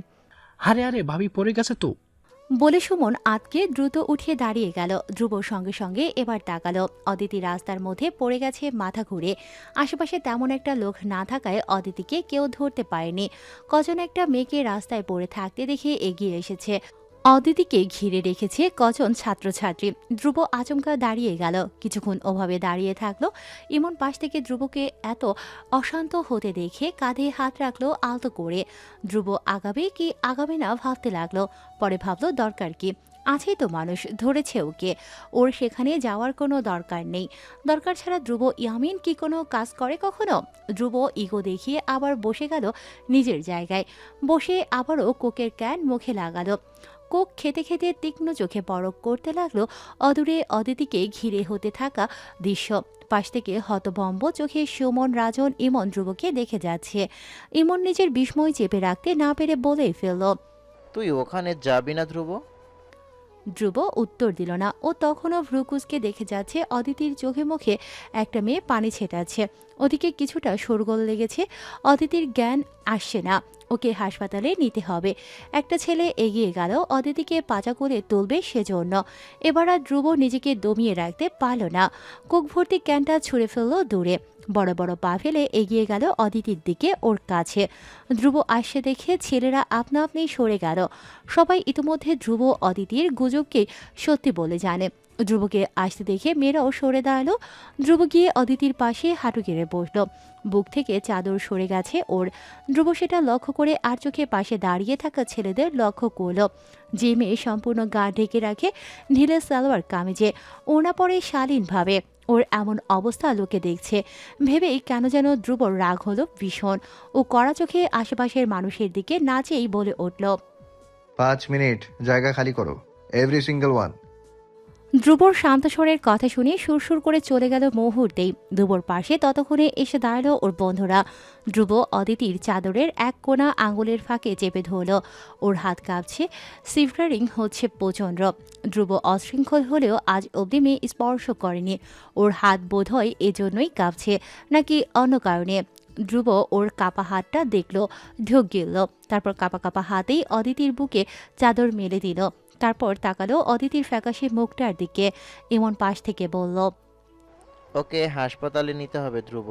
আরে আরে, ভাবি পড়ে গেছে তো। বলে সুমন আতকে দ্রুত উঠিয়ে দাঁড়িয়ে গেল। ধ্রুব সঙ্গে সঙ্গে এবার তাকালো। অদিতি রাস্তার মধ্যে পড়ে গেছে মাথা ঘুরে। আশেপাশে তেমন একটা লোক না থাকায় অদিতিকে কেউ ধরতে পারেনি। কজন একটা মেয়েকে রাস্তায় পড়ে থাকতে দেখে এগিয়ে এসেছে। অদিতিকে ঘিরে রেখেছে কজন ছাত্রছাত্রী। ধ্রুব আচমকা দাঁড়িয়ে গেল, কিছুক্ষণ ওভাবে দাঁড়িয়ে থাকলো। ইমন পাশ থেকে ধ্রুবকে এত অশান্ত হতে দেখে কাঁধে হাত রাখলো আলতো করে। ধ্রুব আগাবে কি আগাবে না ভাবতে লাগলো, পরে ভাবলো দরকার কি, আছেই তো মানুষ, ধরেছে ওকে, ওর সেখানে যাওয়ার কোনো দরকার নেই। দরকার ছাড়া ধ্রুব ইয়ামিন কি কোনো কাজ করে কখনো? ধ্রুব ইগো দেখিয়ে আবার বসে গেল নিজের জায়গায়। বসে আবারও কোকের ক্যান মুখে লাগালো। কোক খেতে খেতে তীক্ষ্ণ চোখে পরক করতে লাগলো অদূরে অদিতিকে ঘিরে হতে থাকা দৃশ্য। পাশ থেকে হতভম্ব চোখে সুমন, রাজন, ইমন ধ্রুবকে দেখে যাচ্ছে। ইমন নিজের বিস্ময় চেপে রাখতে না পেরে বলেই ফেলল, তুই ওখানে যাবি না ধ্রুব? ধ্রুব উত্তর দিল না। ও তখনও ভ্রুকুচকে দেখে যাচ্ছে অদিতির চোখে মুখে একটা মেয়ে পানি ছেটাচ্ছে। ওদিকে কিছুটা শোরগোল লেগেছে। অদিতির জ্ঞান আসছে না, ওকে হাসপাতালে নিতে হবে। একটা ছেলে এগিয়ে গেল অদিতিকে পাজা করে তুলবে সেজন্য। এবার আর ধ্রুব নিজেকে দমিয়ে রাখতে পারল না। কোক ভর্তি ক্যানটা ছুঁড়ে ফেললো দূরে। বড় বড় পা ফেলে এগিয়ে গেল অদিতির দিকে, ওর কাছে। ধ্রুব আসছে দেখে ছেলেরা আপনা আপনি সরে গেল। সবাই ইতিমধ্যে ধ্রুব অদিতির গুজবকে সত্যি বলে জানে। ধ্রুবকে আসতে দেখে মেয়েরাও সরে দাঁড়ালো। ধ্রুব গিয়ে অদিতির পাশে হাঁটু গেড়ে বসল। বুক থেকে চাদর সরে গেছে ওর। ধ্রুব সেটা লক্ষ্য করে আর চোখে পাশে দাঁড়িয়ে থাকা ছেলেদের লক্ষ্য করল। যে মেয়ে সম্পূর্ণ গা ঢেকে রাখে ঢিলে সালোয়ার কামিজে, ওনা পরে শালীনভাবে, ওর এমন অবস্থা লোকে দেখছে ভেবেই কেন যেন ধ্রুবর রাগ হলো ভীষণ। ও কড়া চোখে আশেপাশের মানুষের দিকে না চেয়েই বলে উঠল, 5 মিনিট জায়গা খালি করো, এভরি সিঙ্গেল ওয়ান। ধ্রুবর শান্ত স্বরের কথা শুনে সুরসুর করে চলে গেল মুহূর্তেই। ধ্রুবর পাশে ততক্ষণে এসে দাঁড়ালো ওর বন্ধুরা। ধ্রুব অদিতির চাদরের এক কোণা আঙুলের ফাঁকে চেপে ধরল। ওর হাত কাঁপছে, সিভরারিং হচ্ছে প্রচণ্ড। ধ্রুব অশৃঙ্খল হলেও আজ অবধি মেয়ে স্পর্শ করেনি। ওর হাত বোধহয় এজন্যই কাঁপছে, নাকি অন্য কারণে। ধ্রুব ওর কাপা হাতটা দেখল, ঢোক গিলল। তারপর কাপা কাপা হাতেই অদিতির বুকে চাদর মেলে দিল। তারপর তাকালো অদিতির ফ্যাকাশে মুখটার দিকে। এমন পাশ থেকে বলল, ওকে হাসপাতালে নিতে হবে ধ্রুব,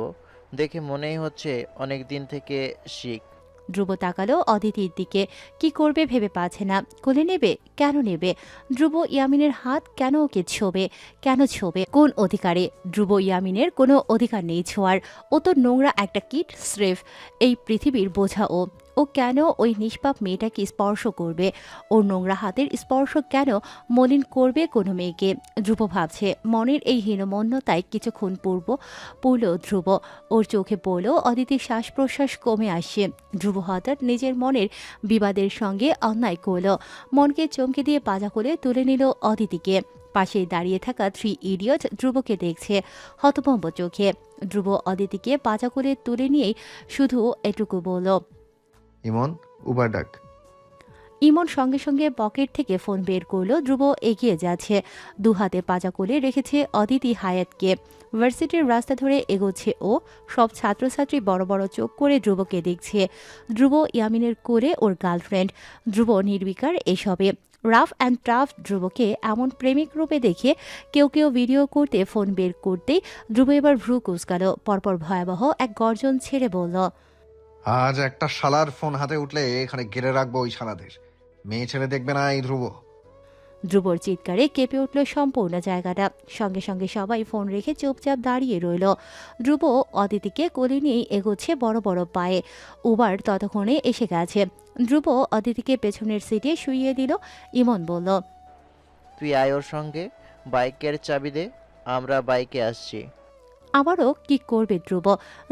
দেখে মনেই হচ্ছে অনেক দিন থেকে শিক। ধ্রুব তাকালো অদিতির দিকে, কি করবে ভেবে পাচ্ছে না। কোলে নেবে? কেন নেবে? ধ্রুব ইয়ামিনের হাত কেন ওকে ছোবে? কেন ছোবে? কোন অধিকারে? ধ্রুব ইয়ামিনের কোনো অধিকার নেই ছোঁয়ার। ও তো নোংরা একটা কিট স্রেফ, এই পৃথিবীর বোঝা ও। ও কেন ওই নিষ্পাপ মেয়েটাকে স্পর্শ করবে? ওর নোংরা হাতের স্পর্শ কেন মলিন করবে কোনো মেয়েকে? ধ্রুব ভাবছে। মনের এই হীনমন্যতায় কিছুক্ষণ পড়ল ধ্রুব। ওর চোখে পড়ল অদিতির শ্বাস প্রশ্বাস কমে আসছে। ধ্রুব হঠাৎ নিজের মনের বিবাদের সঙ্গে অন্যায় করল। মনকে চমকে দিয়ে পাজা করে তুলে নিল অদিতিকে। পাশেই দাঁড়িয়ে থাকা 3 ইডিয়ট ধ্রুবকে দেখছে হতভম্ব চোখে। ধ্রুব অদিতিকে পাজা করে তুলে নিয়েই শুধু এটুকু বলল, ইমন, উবার ডাক। ইমন সঙ্গে সঙ্গে পকেট থেকে ফোন বের করলো। ধ্রুব এগিয়ে যাচ্ছে, দু হাতে পাজা কোলে রেখেছে অদিতি হায়াতকে। ভার্সিটির রাস্তা ধরে এগোচ্ছে ও। সব ছাত্রছাত্রী বড় বড় চোখ করে ধ্রুবকে দেখছে। ধ্রুব ইয়ামিনের কোলে ওর গার্লফ্রেন্ড। ধ্রুব নির্বিকার এসবে। রাফ অ্যান্ড টাফ ধ্রুবকে এমন প্রেমিক রূপে দেখে কেউ কেউ ভিডিও করতে ফোন বের করতেই ধ্রুব এবার ভ্রু কুঁচকাল। পরপর ভয়াবহ এক গর্জন ছেড়ে বলল, আজ একটা শালার ফোন হাতে উঠলে এখানে ঘিরে রাখবো ওই শালাদের। মেয়ে ছেলে দেখবে না এই ধ্রুব। ধ্রুবর চিৎকারে কেঁপে উঠল সম্পূর্ণ জায়গাটা। সঙ্গে সঙ্গে সবাই ফোন রেখে চুপচাপ দাঁড়িয়ে রইল। ধ্রুব অদিতিকে কোলে নিয়ে এগোচ্ছে বড় বড় পায়ে। উবার ততক্ষণে এসে গেছে। ধ্রুব অদিতিকে পেছনের সিটে শুইয়ে দিল। ইমন বলল, তুই আয় ওর সঙ্গে, বাইকের চাবি দে, আমরা বাইকে আসছি। আবারও কি করবে ধ্রুব?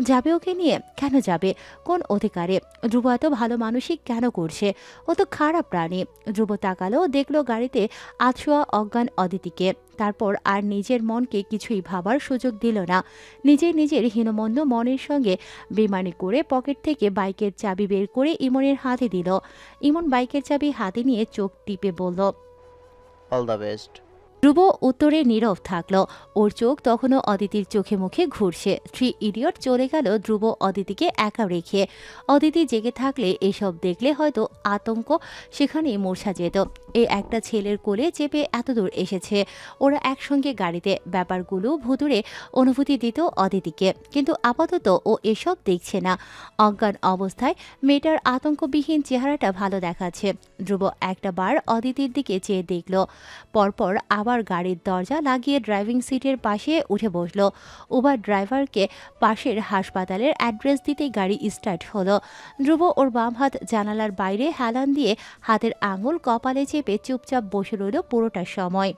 যাবে ওকে নিয়ে? কেন যাবে? কোন অধিকারে? ধ্রুব এত ভালো মানুষই কেন করছে? ও তো খারাপ প্রাণী। ধ্রুব তাকালো, দেখলো গাড়িতে আছোয়া অজ্ঞান অদিতিকে। তারপর আর নিজের মনকে কিছুই ভাবার সুযোগ দিল না। নিজের হীনমন্দ মনের সঙ্গে বেমানি করে পকেট থেকে বাইকের চাবি বের করে ইমনের হাতে দিল। ইমন বাইকের চাবি হাতে নিয়ে চোখ টিপে বলল, অল দ্য বেস্ট। ধ্রুব উত্তরে নীরব থাকলো। ওর চোখ তখনও অদিতির চোখে মুখে ঘুরছে। 3 ইডিয়ট চলে গেল ধ্রুব অদিতিকে একা রেখে। অদিতি জেগে থাকলে এসব দেখলে হয়তো আতঙ্ক সেখানেই মূর্ছা যেত। এই একটা ছেলের কোলে চেপে এতদূর এসেছে ওরা একসঙ্গে গাড়িতে। ব্যাপারগুলো ভুতুরে অনুভূতি দিত অদিতিকে, কিন্তু আপাতত ও এসব দেখছে না। অজ্ঞান অবস্থায় মেয়েটার আতঙ্কবিহীন চেহারাটা ভালো দেখাচ্ছে। ধ্রুব একটা বার অদিতির দিকে চেয়ে দেখল। পরপর আবার গাড়ির দরজা লাগিয়ে ড্রাইভিং সিটের পাশে উঠে বসলো। উবার ড্রাইভারকে পাশের হাসপাতালের অ্যাড্রেস দিতেই গাড়ি স্টার্ট হলো। ধ্রুব ওর বাম হাত জানালার বাইরে হেলান দিয়ে হাতের আঙুল কপালে চেপে চুপচাপ বসে রইল পুরোটা সময়।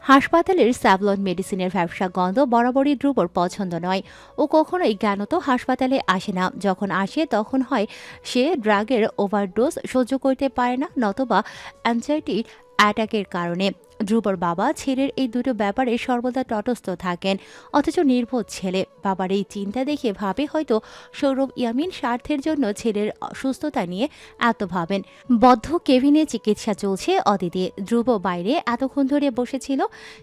হাসপাতালের স্যাভলন মেডিসিনের ব্যবসা গন্ধ বরাবরই ধ্রুবর পছন্দ নয়। ও কখনোই জ্ঞানত হাসপাতালে আসে না। যখন আসে তখন হয় সে ড্রাগের ওভারডোজ সহ্য করতে পারে না, নতবা অ্যাংজাইটি অ্যাটাকের কারণে। ধ্রুবর বাবা ছেলের এই দুটো ব্যাপারে সর্বদা তটস্থ থাকেন, অথচ নির্বোধ ছেলে। বাবার এই চিন্তা দেখে ভাবে হয়তো সৌরভ ইয়ামিন স্বার্থের জন্য ছেলের সুস্থতা নিয়ে এত ভাবেন। বদ্ধ কেবিনে চিকিৎসা চলছে অদিতি। ধ্রুব বাইরে এতক্ষণ ধরে বসেছিল।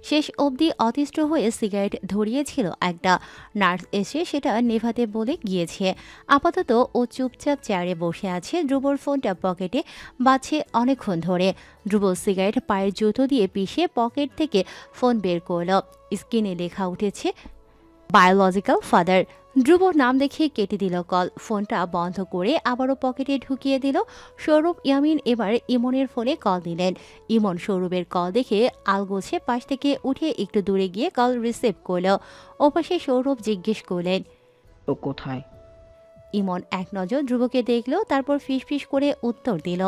শেষ অবধি অতিষ্ঠ হয়ে সিগারেট ধরিয়েছিল একটা। নার্স এসে সেটা নেভাতে বলে গিয়েছে। আপাতত ও চুপচাপ চেয়ারে বসে আছে। ধ্রুবর ফোনটা পকেটে বাজছে অনেকক্ষণ ধরে। ধ্রুব সিগারেট পায়ের জুতো দিয়ে পিষে পকেট থেকে ফোন বের করল। স্ক্রিনে লেখা উঠেছে বায়োলজিক্যাল ফাদার। ধ্রুব নাম দেখে কেটে দিল কল। ফোনটা বন্ধ করে আবারও পকেটে ঢুকিয়ে দিল। সৌরভ ইয়ামিন এবার ইমনের ফোনে কল দিলেন। ইমন সৌরভের কল দেখে আলগোছে পাশ থেকে উঠে একটু দূরে গিয়ে কল রিসিভ করল। ওপাশে সৌরভ জিজ্ঞেস করলেন, ও কোথায়? ইমন এক নজর ধ্রুবকে দেখল, তারপর ফিসফিস করে উত্তর দিল,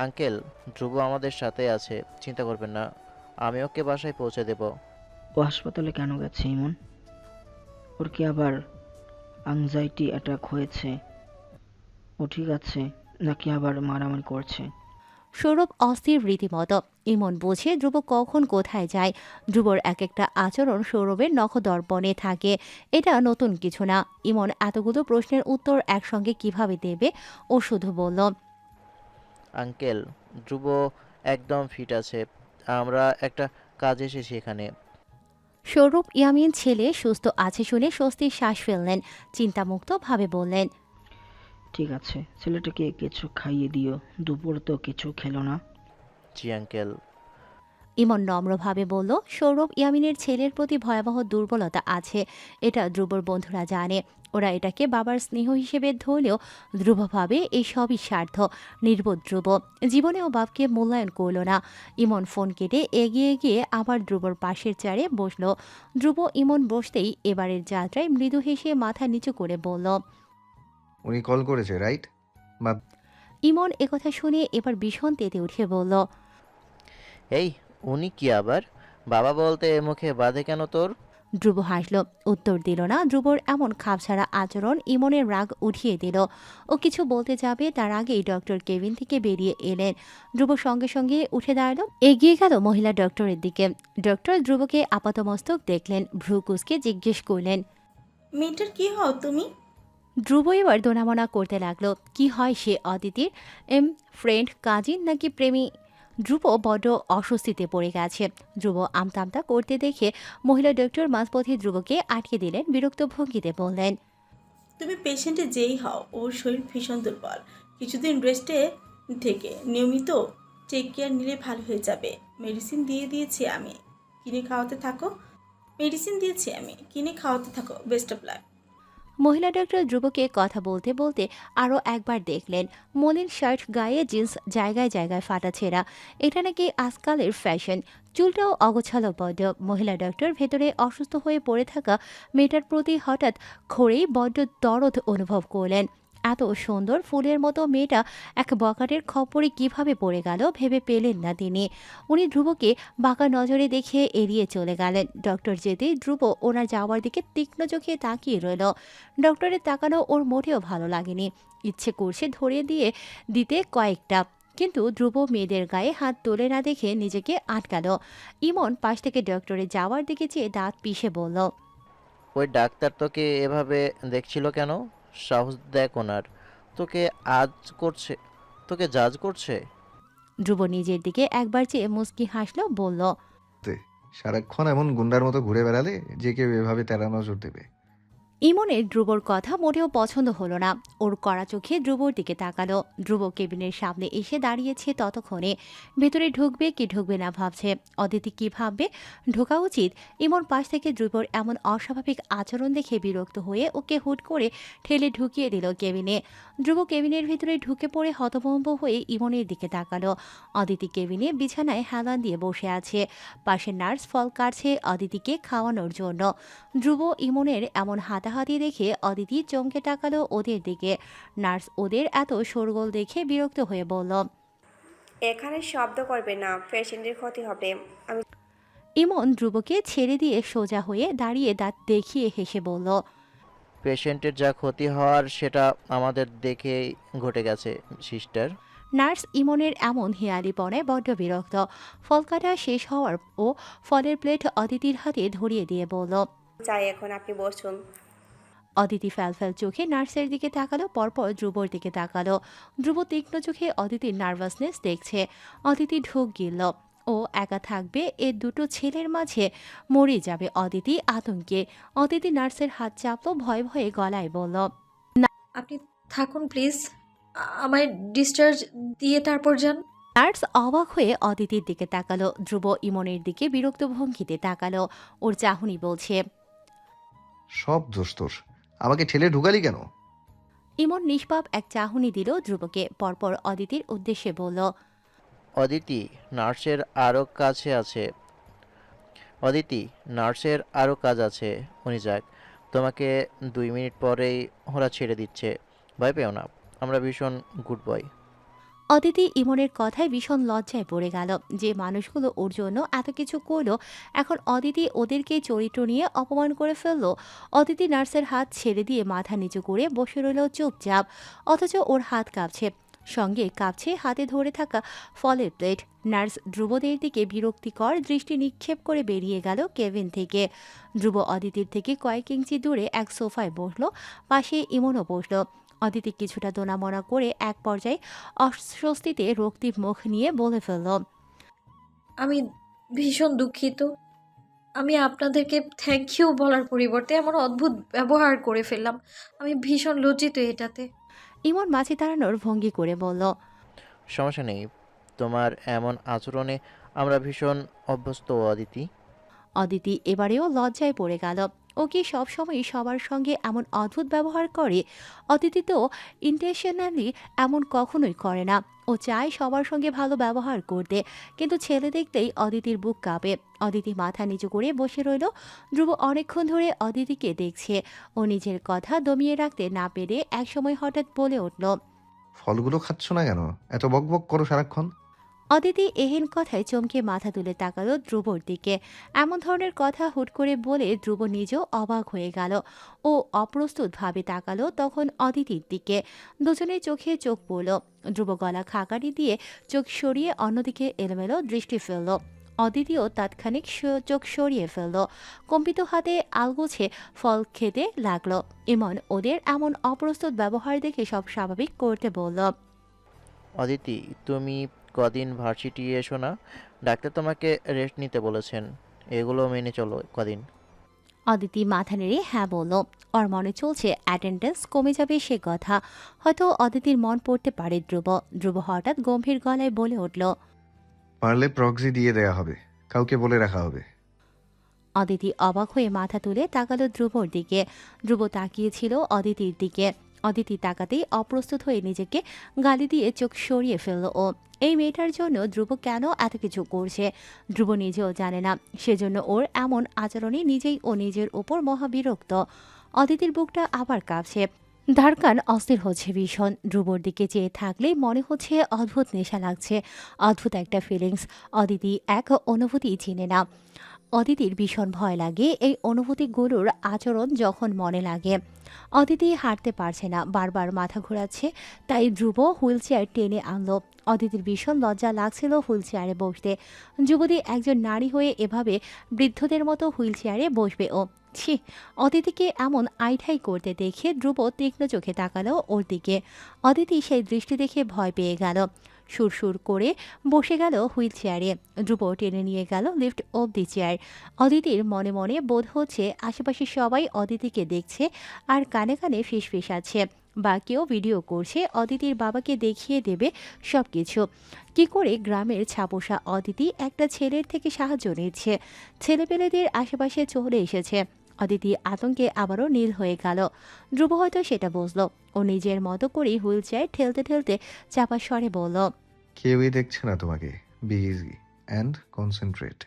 আঙ্কেল, ধ্রুব আমাদের সাথে আছে, চিন্তা করবেন না, আমি ওকে বাসায় পৌঁছে দেব। ও হাসপাতালে কেন গেছে ইমন? ওর কি আবার অ্যাংজাইটি অ্যাটাক হয়েছে? ও ঠিক আছে নাকি আবার মারামারি করছে? সৌরভ অস্থির রীতিমতো। ইমন বোঝে ধ্রুব কখন কোথায় যায়। ধ্রুবর এক একটা আচরণ সৌরভের নখদর্পণে থাকে। এটা নতুন কিছু না। ইমন এতগুলো প্রশ্নের উত্তর একসঙ্গে কিভাবে দেবে? ও শুধু বলল, আঙ্কেল, ধ্রুব একদম ফিট আছে, আমরা একটা কাজ এসেছি এখানে। সৌরভ ইয়ামিন ছেলে সুস্থ আছে শুনে স্বস্তির শ্বাস ফেললেন। চিন্তামুক্ত ভাবে বললেন, ঠিক আছে, ছেলেটাকে কিছু খাইয়ে দিও, দুপুর তো কিছু খেলো না। জি আঙ্কেল। ইমন নম্রভাবে বলল, সৌরভ ইয়ামিনের ছেলের প্রতি ভয়াবহ দুর্বলতা আছে। এটা ধ্রুবর বন্ধুরা জানে। ওরা এটাকে বাবার স্নেহ হিসেবে ধরলেও ধ্রুব ভাবে এই সবই স্বার্থ। নির্বোধ ধ্রুব জীবনেও বাপকে মূল্যায়ন করল না। ইমন ফোন কেটে এগিয়ে গিয়ে আবার ধ্রুবর পাশের চেয়ারে বসল। ধ্রুব ইমন বসতেই এবারের যাত্রায় মৃদু হেসে মাথা নিচু করে বলল, উনি কল করেছে রাইট? বা ইমন একথা শুনে এবার ভীষণ তেতে উঠে বলল, এই, উনি কি আবার বাবা বলতে মুখে বাঁধে কেন তোর? ধ্রুব হাসল, উত্তর দিল না। ধ্রুবর এমন খাপছাড়া আচরণ ইমনের রাগ উঠিয়ে দিল। ও কিছু বলতে যাবে তার আগেই ডক্টর কেবিন থেকে বেরিয়ে এলেন। ধ্রুব সঙ্গে সঙ্গে উঠে দাঁড়ালো, এগিয়ে গেল মহিলা ডক্টরের দিকে। ডক্টর ধ্রুবকে আপাতমস্তক দেখলেন, ভ্রু কুঁচকে জিজ্ঞেস করলেন, মেয়েটার কি হও তুমি? ধ্রুব এবার দোনামনা করতে লাগলো কি হয় সে অদিতির ফ্রেন্ড কাজিন নাকি প্রেমী। ধ্রুব বড্ড অস্বস্তিতে পড়ে গেছে। ধ্রুব আমতা আমতা করতে দেখে মহিলা ডক্টর মাঝপথে ধ্রুবকে আটকে দিলেন, বিরক্ত ভঙ্গিতে বললেন, তুমি পেশেন্টে যেই হও ওর শরীর ভীষণ দুর্বল, কিছুদিন রেস্টে থেকে নিয়মিত টেক কেয়ার নিলে ভালো হয়ে যাবে। মেডিসিন দিয়েছি আমি, কিনে খাওয়াতে থাকো। Best of luck. মহিলা ডক্টর ধ্রুবকে কথা বলতে বলতে আরও একবার দেখলেন। মলিন শার্ট গায়ে, জিন্স জায়গায় জায়গায় ফাটা ছেঁড়া, এটা নাকি আজকালের ফ্যাশন। চুলটাও অগোছালো বড্ড। মহিলা ডক্টর ভেতরে অসুস্থ হয়ে পড়ে থাকা মেয়েটার প্রতি হঠাৎ খড়েই বড্ড দরদ অনুভব করলেন। এত সুন্দর ফুলের মতো মেয়েটা এক বকাটের খপ্পরে কিভাবে পড়ে গেল ভেবে পেলেন না তিনি। উনি ধ্রুবকে বাঁকা নজরে দেখে এড়িয়ে চলে গেলেন। ডক্টর যেতেই ধ্রুব ওনার যাওয়ার দিকে তীক্ষ্ণ চোখে তাকিয়ে রইল। ডক্টরের তাকানো ওর মোটেও ভালো লাগেনি। ইচ্ছে করছে ধরিয়ে দিতে কয়েকটা, কিন্তু ধ্রুব মেয়েদের গায়ে হাত তোলে না দেখে নিজেকে আটকালো। ইমন পাশ থেকে ডক্টরের যাওয়ার দিকে চেয়ে দাঁত পিষে বলল, ওই ডাক্তার তোকে এভাবে দেখছিল কেন? সাহস দেখ ওনার। তোকে আজ করছে, তোকে জাজ করছে। ধ্রুব নিজের দিকে একবার চেয়ে মুচকি হাসলো, বলল, সারাক্ষণ এমন গুন্ডার মতো ঘুরে বেড়ালে যে কেউ এভাবে তেরা নজর দেবে? ইমনের ধ্রুবর কথা মোটেও পছন্দ হলো না। ওর কড়া চোখে ধ্রুবর দিকে তাকালো। ধ্রুব কেবিনের সামনে এসে দাঁড়িয়েছে ততক্ষণে। ভেতরে ঢুকবে কি ঢুকবে না ভাবছে। অদিতি কি ভাববে, ঢোকা উচিত? ইমন পাশ থেকে ধ্রুবর এমন অস্বাভাবিক আচরণ দেখে বিরক্ত হয়ে ওকে হুট করে ঠেলে ঢুকিয়ে দিল কেবিনে। ধ্রুব কেবিনের ভিতরে ঢুকে পড়ে হতভম্ব হয়ে ইমনের দিকে তাকালো। অদিতি কেবিনে বিছানায় হেলান দিয়ে বসে আছে। পাশে নার্স ফল কাটছে অদিতিকে খাওয়ানোর জন্য। ধ্রুব ইমনের এমন হাতাহাতি দেখে অদিতি চমকে তাকালো ওদের দিকে। নার্স ওদের এত শোরগোল দেখে বিরক্ত হয়ে বলল, এখানে শব্দ করবে না, পেশেন্টের ক্ষতি হবে। ইমন ধ্রুবকে ছেড়ে দিয়ে সোজা হয়ে দাঁড়িয়ে দাঁত দেখিয়ে হেসে বলল, পেশেন্টের যা ক্ষতি হওয়ার সেটা আমাদের দেখেই ঘটে গেছে সিস্টার। নার্স ইমনের এমন হেয়ালিপনায় বড্ড বিরক্ত। ফল কাটা শেষ হওয়ার ও ফলের প্লেট অদিতির হাতে ধরিয়ে দিয়ে বলল, চাই এখন আপনি বসুন। অদিতি ফ্যালফ্যাল চোখে নার্সের দিকে তাকালো, পরপর ধ্রুবর দিকে তাকালো। ধ্রুব তীক্ষ্ণ চোখে অদিতির নার্ভাসনেস দেখছে। অদিতি ঢোক গিলল। ও একা থাকবে এ দুটো ছেলের মাঝে, মরে যাবে অদিতি আতঙ্কে। অদিতি নার্সের হাত চাপলো, ভয়ে ভয়ে গলায় বলল, আপনি থাকুন প্লিজ, আমায় ডিসচার্জ দিয়ে তারপর যান। নার্স অবাক হয়ে অদিতির দিকে তাকালো। ধ্রুব ইমনের দিকে বিরক্ত ভঙ্গিতে তাকালো। ওর চাহনি বলছে, সব দোষ তোর, আমাকে ঠেলে ঢুকালি কেন? ইমন নিষ্পাপ এক চাহনি দিল ধ্রুবকে, পরপর অদিতির উদ্দেশ্যে বলল, অদিতি নার্সের আরও কাছে আছে, অদিতি নার্সের আরও কাজ আছে, উনি যাক। তোমাকে 2 মিনিট পরেই ওরা ছেড়ে দিচ্ছে, ভয় পেও না, আমরা ভীষণ গুড বয়। অদিতি ইমনের কথায় ভীষণ লজ্জায় পড়ে গেল। যে মানুষগুলো ওর জন্য এত কিছু করলো, এখন অদিতি ওদেরকে চরিত্র নিয়ে অপমান করে ফেললো। অদিতি নার্সের হাত ছেড়ে দিয়ে মাথা নিচু করে বসে রইল চুপচাপ, অথচ ওর হাত কাঁপছে, সঙ্গে কাঁপছে হাতে ধরে থাকা ফলের প্লেট। নার্স ধ্রুবদের দিকে বিরক্তিকর দৃষ্টি নিক্ষেপ করে বেরিয়ে গেল কেবিন থেকে। ধ্রুব অদিতির থেকে কয়েক ইঞ্চি দূরে এক সোফায় বসলো, পাশে ইমনও বসলো। অদিতি কিছুটা দোনামনা করে এক পর্যায়ে অস্বস্তিতে রক্তিম মুখ নিয়ে বলে ফেলল, আমি ভীষণ দুঃখিত। আমি আপনাদেরকে থ্যাংক ইউ বলার পরিবর্তে এমন অদ্ভুত ব্যবহার করে ফেললাম। আমি ভীষণ লজ্জিত এটাতে। ইমন মাঝে দাঁড়ানোর ভঙ্গি করে বলল, সমস্যা নেই, তোমার এমন আচরণে আমরা ভীষণ অভ্যস্ত অদিতি। অদিতি এবারেও লজ্জায় পড়ে গেল। ও কি সবসময় সবার সঙ্গে এমন অদ্ভুত ব্যবহার করে? অদিতি তো ইন্টেনশনালি এমন কখনোই করে না। ও চায় সবার সঙ্গে ভালো ব্যবহার করতে, কিন্তু ছেলে দেখতেই অদিতির বুক কাঁপে। অদিতি মাথা নিচু করে বসে রইল। ধ্রুব অনেকক্ষণ ধরে অদিতিকে দেখছে। ও নিজের কথা দমিয়ে রাখতে না পেরে একসময় হঠাৎ বলে উঠল, ফলগুলো খাচ্ছ না কেন? এত বকবক করো সারাক্ষণ। অদিতি এহেন কথায় চমকে মাথা তুলে তাকালো ধ্রুবর দিকে। এমন ধরনের কথা হুট করে বলে ধ্রুব নিজেও অবাক হয়ে গেল। ও অপ্রস্তুতভাবে তাকালো তখন অদিতির দিকে। দুজনের চোখে চোখ পড়ল। ধ্রুব গলা খাকারি দিয়ে চোখ সরিয়ে অন্যদিকে এলোমেলো দৃষ্টি ফেলল। অদিতিও তাৎক্ষণিক চোখ সরিয়ে ফেলল। কম্পিত হাতে আলগোছে ফল খেতে লাগলো। ইমন ওদের এমন অপ্রস্তুত ব্যবহার দেখে সব স্বাভাবিক করতে বলল। অদিতি, তুমি কদিন ভার্সিটি এসো না, ডাক্তার তোমাকে রেস্ট নিতে বলেছেন, এগুলো মেনে চলো কদিন। অদিতি মাথা নেড়ে হ্যাঁ বলল। ওর মনে চলছে অ্যাটেন্ডেন্স কমে যাবে সে কথা। হয়তো অদিতির মন পড়তে পারে ধ্রুব হঠাৎ গম্ভীর গলায় বলে উঠল। পারলে প্রক্সি দিয়ে দেয়া হবে, কাউকে বলে রাখা হবে। অদিতি অবাক হয়ে মাথা তুলে তাকালো ধ্রুবর দিকে। ধ্রুব তাকিয়েছিল অদিতির দিকে। অদিতি তাকাতেই অপ্রস্তুত হয়ে নিজেকে গালি দিয়ে চোখ সরিয়ে ফেলল ও। এই মেয়েটার জন্য ধ্রুব কেন এত কিছু করছে ধ্রুব নিজেও জানে না। সেজন্য ওর এমন আচরণে নিজেই ও নিজের ওপর মহাবিরক্ত। অদিতির বুকটা আবার কাঁপছে, ধারকান অস্থির হচ্ছে ভীষণ। ধ্রুবর দিকে চেয়ে থাকলেই মনে হচ্ছে অদ্ভুত নেশা লাগছে, অদ্ভুত একটা ফিলিংস। অদিতি এক অনুভূতি চিনে না। অদিতির ভীষণ ভয় লাগে এই অনুভূতিগুলোর আচরণ যখন মনে লাগে। অদিতি হাঁটতে পারছে না, বারবার মাথা ঘোরাচ্ছে। তাই ধ্রুব হুইল চেয়ার টেনে আনলো। অদিতির ভীষণ লজ্জা লাগছিল হুইল চেয়ারে বসতে। যুবতী একজন নারী হয়ে এভাবে বৃদ্ধদের মতো হুইল চেয়ারে বসবে ও। ছি, অদিতিকে এমন আইঠাই করতে দেখে ধ্রুব তীক্ষ্ণ চোখে তাকালো ওর দিকে। অদিতি সেই দৃষ্টি দেখে ভয় পেয়ে গেল। সুরসুর করে বসে গেল হুইল চেয়ারে। ধ্রুব টেনে নিয়ে গেল লিফট অবধি চেয়ার। অদিতির মনে মনে বোধ হচ্ছে আশেপাশে সবাই অদিতিকে দেখছে আর কানে কানে ফিসফিস আছে, বা কেউ ভিডিও করছে, অদিতির বাবাকে দেখিয়ে দেবে সব কিছু। কী করে গ্রামের ছাপোষা অদিতি একটা ছেলের থেকে সাহায্য নিচ্ছে, ছেলেপেলেদের আশেপাশে চলে এসেছে। অদিতি আতঙ্কে আবারও নীল হয়ে গেল। ধ্রুব হয়তো সেটা বুঝলো। ও নিজের মতো করেই হুইল চেয়ার ঠেলতে ঠেলতে চাপা স্বরে বলল। কেউই দেখছে না তোমাকে, be easy and concentrate.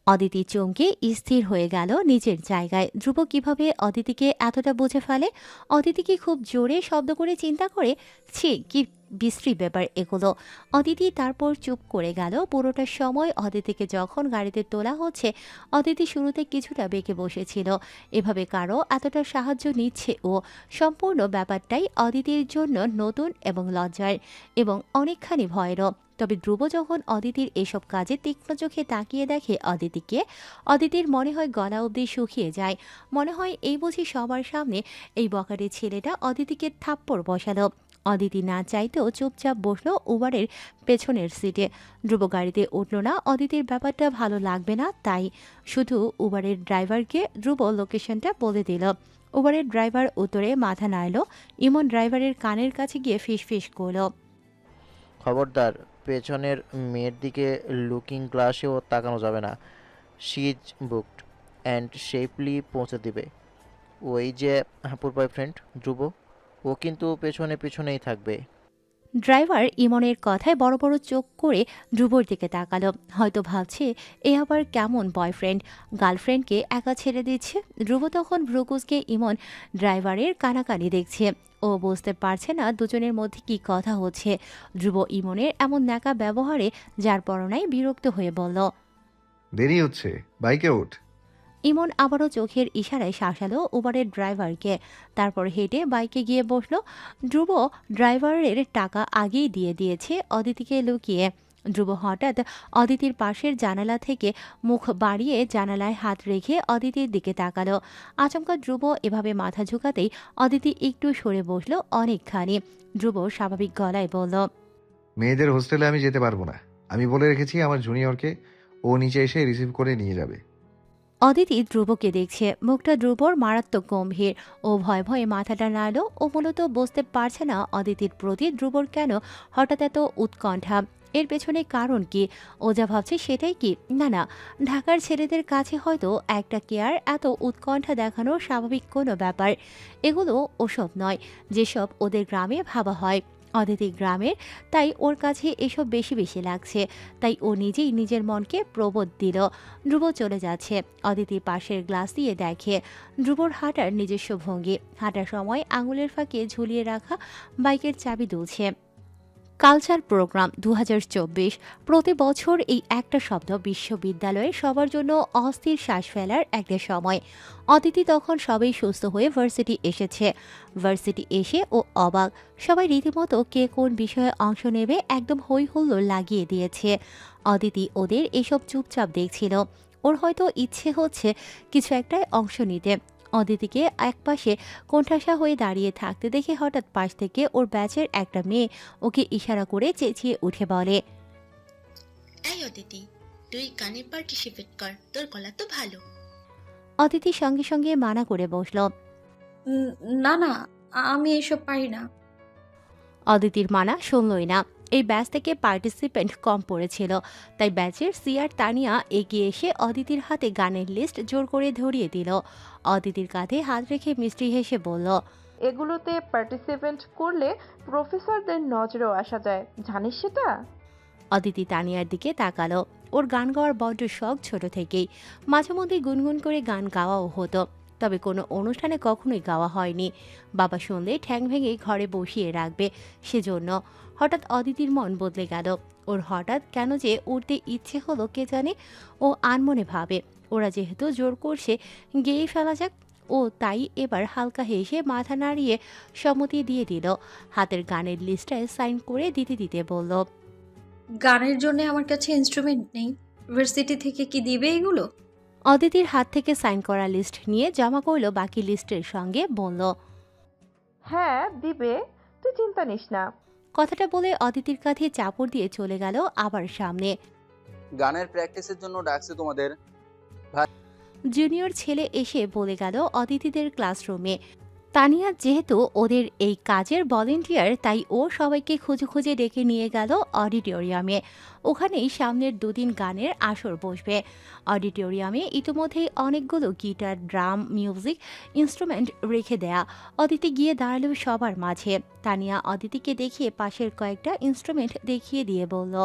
Aditi চমকে স্থির হয়ে গেল নিজের জায়গায়। ধ্রুব কিভাবে অদিতিকে এতটা বুঝে ফেলে? অদিতি কি খুব জোরে শব্দ করে চিন্তা করে? ছি, কি বিশ্রী ব্যাপার এগুলো। অদিতি তারপর চুপ করে গেল। পুরোটা সময় অদিতিকে যখন গাড়িতে তোলা হচ্ছে, অদিতি শুরুতে কিছুটা বেঁকে বসেছিল। এভাবে কারো এতটা সাহায্য নিচ্ছে ও। সম্পূর্ণ ব্যাপারটাই অদিতির জন্য নতুন এবং লজ্জার এবং অনেকখানি ভয়েরও। তবে ধ্রুব যখন অদিতির এসব কাজে তীক্ষ্ণ চোখে তাকিয়ে দেখে অদিতিকে, অদিতির মনে হয় গলা অবধি শুকিয়ে যায়। মনে হয় এই বুঝি সবার সামনে এই বকাটে ছেলেটা অদিতিকে থাপ্পড় বসালো। অদিতি না চাইতেও চুপচাপ বসলো উবারের পেছনের সিটে। ধ্রুব গাড়িতে উঠল না, অদিতির ব্যাপারটা ভালো লাগবে না তাই। শুধু উবারের ড্রাইভারকে ধ্রুব লোকেশনটা বলে দিল। উবারের ড্রাইভার উত্তরে মাথা নাড়ল। ইমন ড্রাইভারের কানের কাছে গিয়ে ফিসফিস করল। খবরদার, পেছনের মেয়ের দিকে লুকিং গ্লাসেও তাকানো যাবে না। She is booked and safely পৌঁছে দিবে। ওই যে হাপুর বয়ফ্রেন্ড ধ্রুব, ও কিন্তু পেছনে পেছনেই থাকবে। ড্রাইভার ইমনের কথায় বড় বড় চোখ করে ধ্রুবর দিকে তাকালো। হয়তো ভাবছে এ আবার কেমন বয়ফ্রেন্ড, গার্লফ্রেন্ডকে একা ছেড়ে দিচ্ছে। ধ্রুব তখন ভ্রুকুসকে ইমন ড্রাইভারের কানাকানি দেখছে। ও বুঝতে পারছে না দুজনের মধ্যে কি কথা হচ্ছে। ধ্রুব ইমনের এমন ন্যাকা ব্যবহারে যার পরনায় বিরক্ত হয়ে বলল। দেরি হচ্ছে, বাইকে ওঠ। ইমন আবারও চোখের ইশারায় শাসালো উবারের ড্রাইভারকে। তারপর হেঁটে বাইকে গিয়ে বসলো। ধ্রুব ড্রাইভারের টাকা আগেই দিয়ে দিয়েছে অদিতিকে লুকিয়ে। ধ্রুব হঠাৎ অদিতির পাশের জানালা থেকে মুখ বাড়িয়ে জানালায় হাত রেখে অদিতির দিকে তাকালো। আচমকা ধ্রুব এভাবে মাথা ঝুঁকাতেই অদিতি একটু সরে বসলো অনেকখানি। ধ্রুব স্বাভাবিক গলায় বলল। মেয়েদের হোস্টেলে আমি যেতে পারবো না, আমি বলে রেখেছি আমার জুনিয়রকে, ও নিচে এসে রিসিভ করে নিয়ে যাবে। অদিতি ধ্রুবকে দেখছে। মুখটা ধ্রুবর মারাত্মক গম্ভীর। ও ভয়ে ভয়ে মাথাটা নাড়ল। ও মূলত বুঝতে পারছে না অদিতির প্রতি ধ্রুবর কেন হঠাৎ এত উৎকণ্ঠা। এর পেছনে কারণ কি? ও যা ভাবছে সেটাই কি? না না, ঢাকার ছেলেদের কাছে হয়তো একটা কেয়ার, এত উৎকণ্ঠা দেখানো স্বাভাবিক কোনো ব্যাপার। এগুলো ওসব নয় যেসব ওদের গ্রামে ভাবা হয়। অদিতি গ্রামের, তাই ওর কাছে এসব বেশি বেশি লাগছে। তাই ও নিজেই নিজের মনকে প্রবোধ দিল। ধ্রুব চলে যাচ্ছে। অদিতি পাশের গ্লাস দিয়ে দেখে ধ্রুবর হাঁটার নিজস্ব ভঙ্গি। হাঁটার সময় আঙুলের ফাঁকে ঝুলিয়ে রাখা বাইকের চাবি দুলছে। Culture programme 2024। প্রতি বছর এই একটা শব্দ বিশ্ববিদ্যালয়ে সবার জন্য অস্থির শ্বাস ফেলার একটা সময়। অদিতি তখন সবাই সুস্থ হয়ে ভার্সিটি এসেছে। ভার্সিটি এসে ও অবাক, সবাই রীতিমতো কে কোন বিষয়ে অংশ নেবে একদম হই হুল্লোড় লাগিয়ে দিয়েছে। অদিতি ওদের এসব চুপচাপ দেখছিল। ওর হয়তো ইচ্ছে হচ্ছে কিছু একটায় অংশ নিতে। অদিতিকে একপাশে কোণঠাসা হয়ে দাঁড়িয়ে থাকতে দেখে হঠাৎ পাশ থেকে ওর ব্যাচের একটা মেয়ে ওকে ইশারা করে চেঁচিয়ে উঠে বলে, এই অদিতি, তুই গানে পার্টিসিপেট কর, তোর গলা তো ভালো। অদিতি সঙ্গে সঙ্গে মানা করে বসল। না না, আমি এসব পারি না। অদিতির মানা শুনলই না। এই ব্যাচ থেকে পার্টিসিপেন্ট কম পড়েছিল, তাই ব্যাচের সিআর তানিয়া এগিয়ে এসে অদিতির হাতে গানের লিস্ট জোর করে ধরিয়ে দিল। অদিতির কাঁধে হাত রেখে মিষ্টি হেসে বলল, এগুলোতে পার্টিসিপেন্ট করলে প্রফেসরদের নজরেও আসা যায়, জানিস সেটা? অদিতি তানিয়ার দিকে তাকালো। ওর গান গাওয়ার বড্ড শখ ছোট থেকেই। মাঝে মধ্যে গুনগুন করে গান গাওয়াও হতো, তবে কোনো অনুষ্ঠানে কখনোই গাওয়া হয়নি। বাবা শুনলে ঠ্যাং ভেঙে ঘরে বসিয়ে রাখবে, সেজন্য। হঠাৎ অদিতির মন বদলে গেল। ওর হঠাৎ কেন যে উঠতে ইচ্ছে হলো কে জানে। ও আনমনে ভাবে, ওরা যেহেতু জোর করছে গেয়ে ফেলা যাক। ও তাই এবার হালকা হেসে মাথা নাড়িয়ে সম্মতি দিয়ে দিল। হাতের গানের লিস্টটায় সাইন করে দিতে দিতে বলল, গানের জন্য আমার কাছে ইনস্ট্রুমেন্ট নেই, ইউনিভার্সিটি থেকে কি দিবে এগুলো? অদিতির হাত থেকে সাইন করা লিস্ট নিয়ে জমা করল বাকি লিস্টের সঙ্গে, বলল, হ্যাঁ দিবে, তুই চিন্তা নিস না। কথাটা বলে অদিতির কাঁধে চাপড় দিয়ে চলে গেল আবার সামনে। গানের প্র্যাকটিসের জন্য ডাকছে তোমাদের। জুনিয়র ছেলে এসে বলে গেল অদিতিদের ক্লাসরুমে। তানিয়া যেহেতু ওদের এই কাজের ভলেন্টিয়ার, তাই ও সবাইকে খুঁজে খুঁজে ডেকে নিয়ে গেল অডিটোরিয়ামে। ওখানেই সামনের দুদিন গানের আসর বসবে। অডিটোরিয়ামে ইতিমধ্যেই অনেকগুলো গিটার, ড্রাম, মিউজিক ইনস্ট্রুমেন্ট রেখে দেয়া। অদিতি গিয়ে দাঁড়ালো সবার মাঝে। তানিয়া অদিতিকে দেখিয়ে পাশের কয়েকটা ইনস্ট্রুমেন্ট দেখিয়ে দিয়ে বলল,